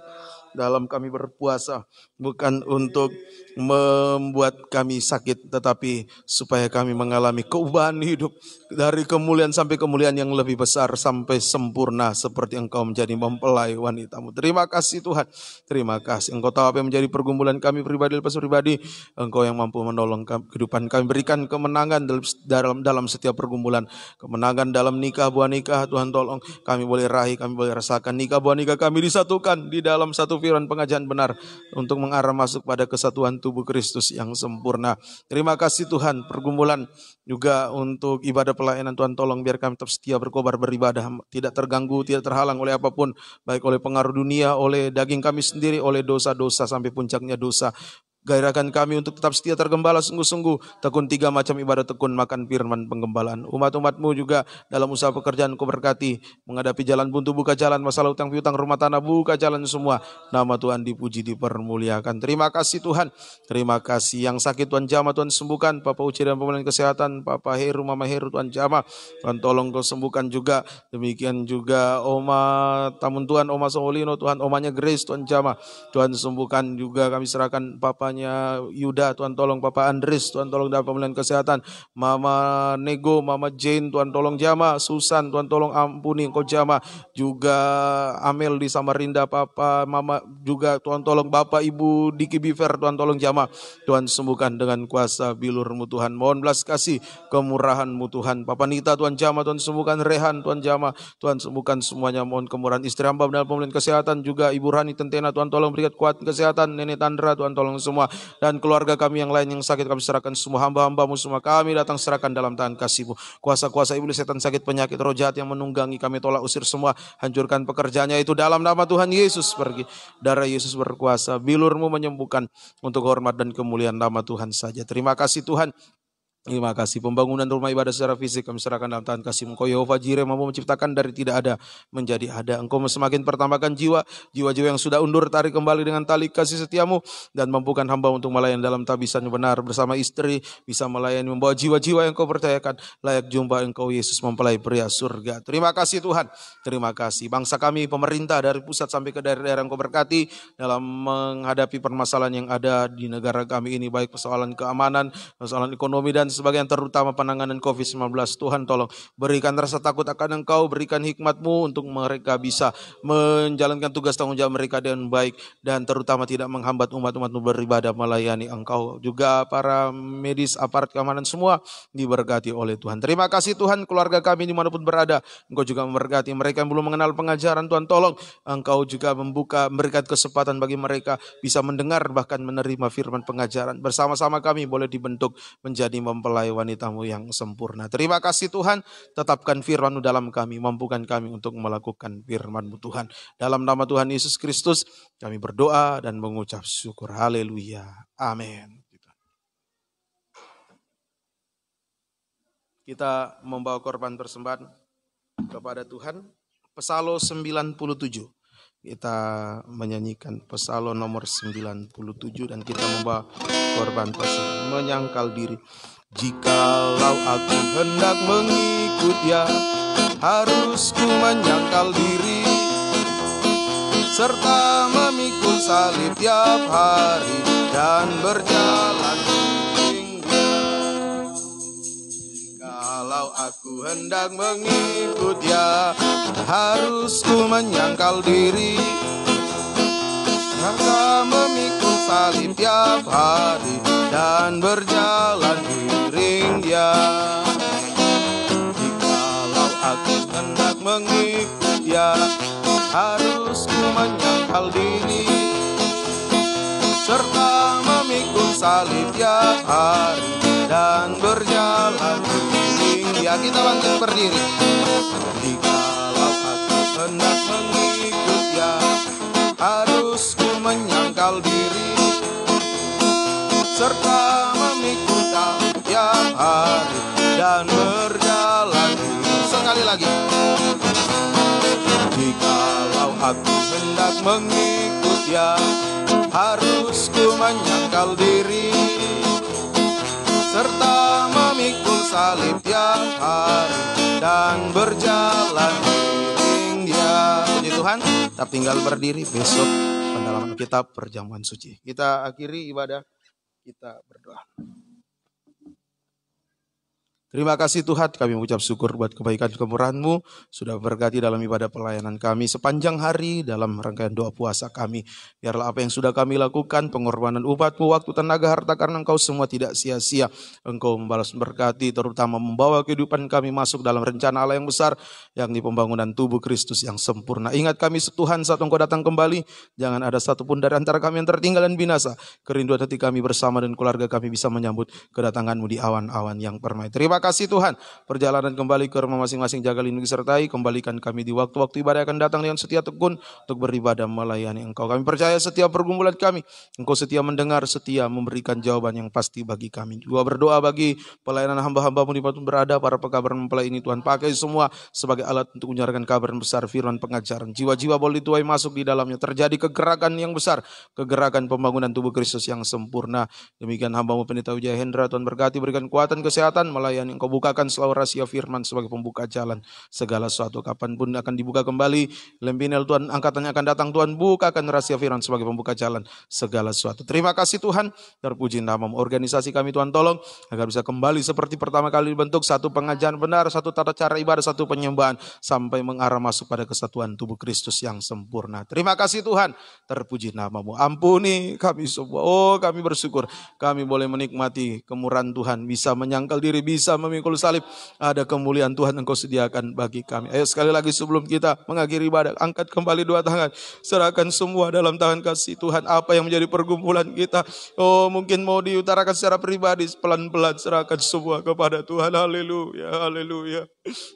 Dalam kami berpuasa. Bukan untuk membuat kami sakit, tetapi supaya kami mengalami keubahan hidup. Dari kemuliaan sampai kemuliaan yang lebih besar, sampai sempurna seperti Engkau menjadi mempelai wanitamu. Terima kasih Tuhan. Terima kasih. Engkau tahu apa yang menjadi pergumulan kami pribadi lepas pribadi. Engkau yang mampu menolong kehidupan kami. Berikan kemenangan dalam setiap pergumulan. Kemenangan dalam nikah, buah nikah. Tuhan tolong kami boleh raih, kami boleh rasakan nikah, buah nikah kami disatukan di dalam satu firman pengajaran benar. Untuk mengarah masuk pada kesatuan tubuh Kristus yang sempurna. Terima kasih Tuhan. Pergumulan juga untuk ibadah pelayanan, Tuhan tolong biar kami tetap setia berkobar beribadah, tidak terganggu, tidak terhalang oleh apapun, baik oleh pengaruh dunia, oleh daging kami sendiri, oleh dosa-dosa sampai puncaknya dosa. Gairahkan kami untuk tetap setia tergembala sungguh-sungguh. Tekun 3 macam ibadah tekun, makan firman penggembalaan. Umat-umatmu juga dalam usaha pekerjaan Kau berkati. Menghadapi jalan buntu, buka jalan. Masalah utang piutang, rumah tanah, buka jalan semua. Nama Tuhan dipuji, dipermuliakan. Terima kasih Tuhan. Terima kasih. Yang sakit Tuhan jamah, Tuhan sembuhkan. Papa Uci dan pemulihan kesehatan. Papa Heru, Mama Heru, Tuhan jamah. Tuhan tolong Kau sembuhkan juga. Demikian juga Oma Tamun Tuhan, Oma Soholino, Tuhan omanya Grace, Tuhan jamah. Tuhan sembuhkan juga. Kami serahkan Papa Yuda, Tuhan tolong Papa Andres, Tuhan tolong dalam pemulihan kesehatan. Mama Nego, Mama Jane, Tuhan tolong jama. Susan, Tuhan tolong ampuni, Engkau jama. Juga Amel di Samarinda, Papa, Mama juga Tuhan tolong. Bapak Ibu Diki Biver, Tuhan tolong jama. Tuhan sembuhkan dengan kuasa bilur-Mu Tuhan. Mohon belas kasih kemurahan-Mu Tuhan. Papa Nita, Tuhan jama. Tuhan sembuhkan. Rehan, Tuhan jama. Tuhan sembuhkan semuanya. Mohon kemurahan istri hamba dalam pemulihan kesehatan. Juga Ibu Rani Tentena, Tuhan tolong berikan kuat kesehatan. Nenek Tandra, Tuhan tolong semua. Dan keluarga kami yang lain yang sakit, kami serahkan semua. Hamba-hamba-Mu semua kami datang serahkan dalam tangan kasih-Mu. Kuasa-kuasa iblis, setan, sakit, penyakit, roh jahat yang menunggangi kami tolak usir semua. Hancurkan pekerjaannya itu dalam nama Tuhan Yesus. Pergi. Darah Yesus berkuasa. Bilur-Mu menyembuhkan untuk hormat dan kemuliaan nama Tuhan saja. Terima kasih Tuhan. Terima kasih. Pembangunan rumah ibadah secara fisik kami serahkan dalam tangan kasih-Mu. Engkau Yehova Jireh mampu menciptakan dari tidak ada menjadi ada. Engkau semakin pertambahkan jiwa-jiwa yang sudah undur, tarik kembali dengan tali kasih setia-Mu, dan mampukan hamba untuk melayani dalam tabisan yang benar bersama istri, bisa melayani membawa jiwa-jiwa yang Kau percayakan layak jumpa Engkau Yesus mempelai pria surga. Terima kasih Tuhan. Terima kasih. Bangsa kami, pemerintah dari pusat sampai ke daerah-daerah Engkau berkati dalam menghadapi permasalahan yang ada di negara kami ini, baik persoalan keamanan, persoalan ekonomi, dan sebagian terutama penanganan COVID-19. Tuhan tolong berikan rasa takut akan Engkau, berikan hikmat-Mu untuk mereka bisa menjalankan tugas tanggung jawab mereka dengan baik, dan terutama tidak menghambat umat-umat-Mu beribadah melayani Engkau. Juga para medis, aparat keamanan semua diberkati oleh Tuhan. Terima kasih Tuhan. Keluarga kami dimanapun berada, Engkau juga memberkati mereka yang belum mengenal pengajaran. Tuhan tolong Engkau juga memberikan kesempatan bagi mereka bisa mendengar bahkan menerima firman pengajaran. Bersama-sama kami boleh dibentuk menjadi mempelai wanita-Mu yang sempurna. Terima kasih Tuhan. Tetapkan firman-Mu dalam kami. Mampukan kami untuk melakukan firman-Mu Tuhan. Dalam nama Tuhan Yesus Kristus kami berdoa dan mengucap syukur. Haleluya. Amin. Kita membawa korban persembahan. kepada Tuhan. Psalm 97. Kita menyanyikan Psalm nomor 97 dan kita membawa korban pasang menyangkal diri. Jikalau aku hendak mengikut Dia, harus ku menyangkal diri, serta memikul salib tiap hari dan berjalan iring Dia. Kalau aku hendak mengikut Dia, harus ku menyangkal diri, serta memikul salib tiap hari dan berjalan iring Dia. Jikalau aku hendak mengikut Dia, harus ku menyangkal diri, serta memikul salib tiap hari dan berjalan iring Dia. Kita bangkit berdiri. Jikalau aku hendak mengikut Dia, harus ku menyangkal diri, serta memikul salib tiap hari dan berjalan iring. Sekali lagi. Jikalau aku hendak mengikut Dia, harus ku menyangkal diri, serta memikul salib tiap hari dan berjalan iring Dia. Puji Tuhan, kita tinggal berdiri. Besok pendalaman kitab perjamuan suci. Kita akhiri ibadah, kita berdoa. Terima kasih Tuhan, kami mengucap syukur buat kebaikan kemurahan-Mu, sudah berkati dalam ibadah pelayanan kami sepanjang hari dalam rangkaian doa puasa kami. Biarlah apa yang sudah kami lakukan, pengorbanan umat-Mu, waktu, tenaga, harta, karena Engkau semua tidak sia-sia. Engkau membalas berkati, terutama membawa kehidupan kami masuk dalam rencana Allah yang besar, yakni pembangunan tubuh Kristus yang sempurna. Ingat kami Tuhan saat Engkau datang kembali, jangan ada satupun dari antara kami yang tertinggal dan binasa. Kerinduan hati kami bersama dan keluarga kami bisa menyambut kedatangan-Mu di awan-awan yang permai. Terima kasih Tuhan, perjalanan kembali ke rumah masing-masing jaga lindungi sertai, kembalikan kami di waktu-waktu ibadah akan datang dengan setia tekun untuk beribadah melayani Engkau. Kami percaya setiap pergumulan kami, Engkau setia mendengar, setia memberikan jawaban yang pasti bagi kami. Juga berdoa bagi pelayanan hamba-hamba-Mu di tempat berada, para pekabar mempelai ini Tuhan, pakai semua sebagai alat untuk menyiarkan kabar besar firman pengajaran. Jiwa-jiwa boleh dituai masuk di dalamnya, terjadi kegerakan yang besar, kegerakan pembangunan tubuh Kristus yang sempurna. Demikian hamba-Mu Pendeta Wijaya Hendra, Tuhan berkati, berikan kekuatan, kesehatan melayani. Engkau bukakan selalu rahasia firman sebagai pembuka jalan. Segala sesuatu kapanpun akan dibuka kembali. Lembinel Tuhan, angkatannya akan datang Tuhan, bukakan rahasia firman sebagai pembuka jalan. Segala sesuatu. Terima kasih Tuhan, terpuji nama-Mu. Organisasi kami Tuhan tolong agar bisa kembali seperti pertama kali dibentuk, satu pengajaran benar, satu tata cara ibadah, satu penyembahan, sampai mengarah masuk pada kesatuan tubuh Kristus yang sempurna. Terima kasih Tuhan, terpuji nama-Mu. Ampuni kami semua. Oh, kami bersyukur kami boleh menikmati kemurahan Tuhan, bisa menyangkal diri, bisa memikul salib. Ada kemuliaan Tuhan Engkau sediakan bagi kami. Ayo sekali lagi sebelum kita mengakhiri ibadah, angkat kembali dua tangan, serahkan semua dalam tangan kasih Tuhan. Apa yang menjadi pergumulan kita, oh mungkin mau diutarakan secara pribadi, pelan-pelan serahkan semua kepada Tuhan. Haleluya, haleluya.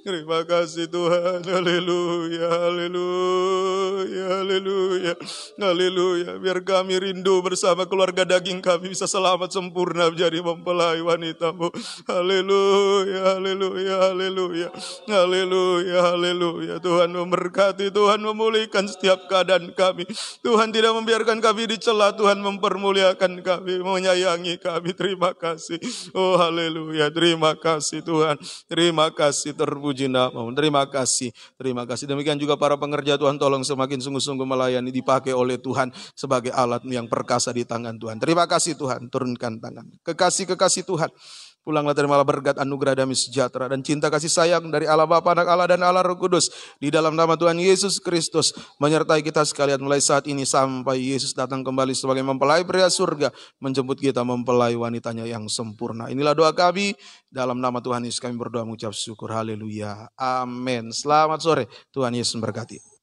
Terima kasih Tuhan. Haleluya, haleluya, haleluya, haleluya. Biar kami rindu bersama keluarga daging kami bisa selamat sempurna menjadi mempelai wanita-Mu. Haleluya, haleluya, haleluya, haleluya, haleluya. Tuhan memberkati, Tuhan memulihkan setiap keadaan kami. Tuhan tidak membiarkan kami dicela, Tuhan mempermuliakan kami, menyayangi kami. Terima kasih. Oh haleluya, terima kasih Tuhan. Terima kasih, terpuji nama-Mu. Terima kasih, terima kasih. Demikian juga para pengerja Tuhan, tolong semakin sungguh-sungguh melayani, dipakai oleh Tuhan sebagai alat yang perkasa di tangan Tuhan. Terima kasih Tuhan, turunkan tangan. Kekasih-kekasih Tuhan, pulanglah terimalah berkat, anugerah, damai sejahtera dan cinta kasih sayang dari Allah Bapa, Anak Allah dan Allah Roh Kudus di dalam nama Tuhan Yesus Kristus menyertai kita sekalian mulai saat ini sampai Yesus datang kembali sebagai mempelai pria surga menjemput kita mempelai wanitanya yang sempurna. Inilah doa kami dalam nama Tuhan Yesus, kami berdoa mengucap syukur. Haleluya, amin. Selamat sore, Tuhan Yesus memberkati.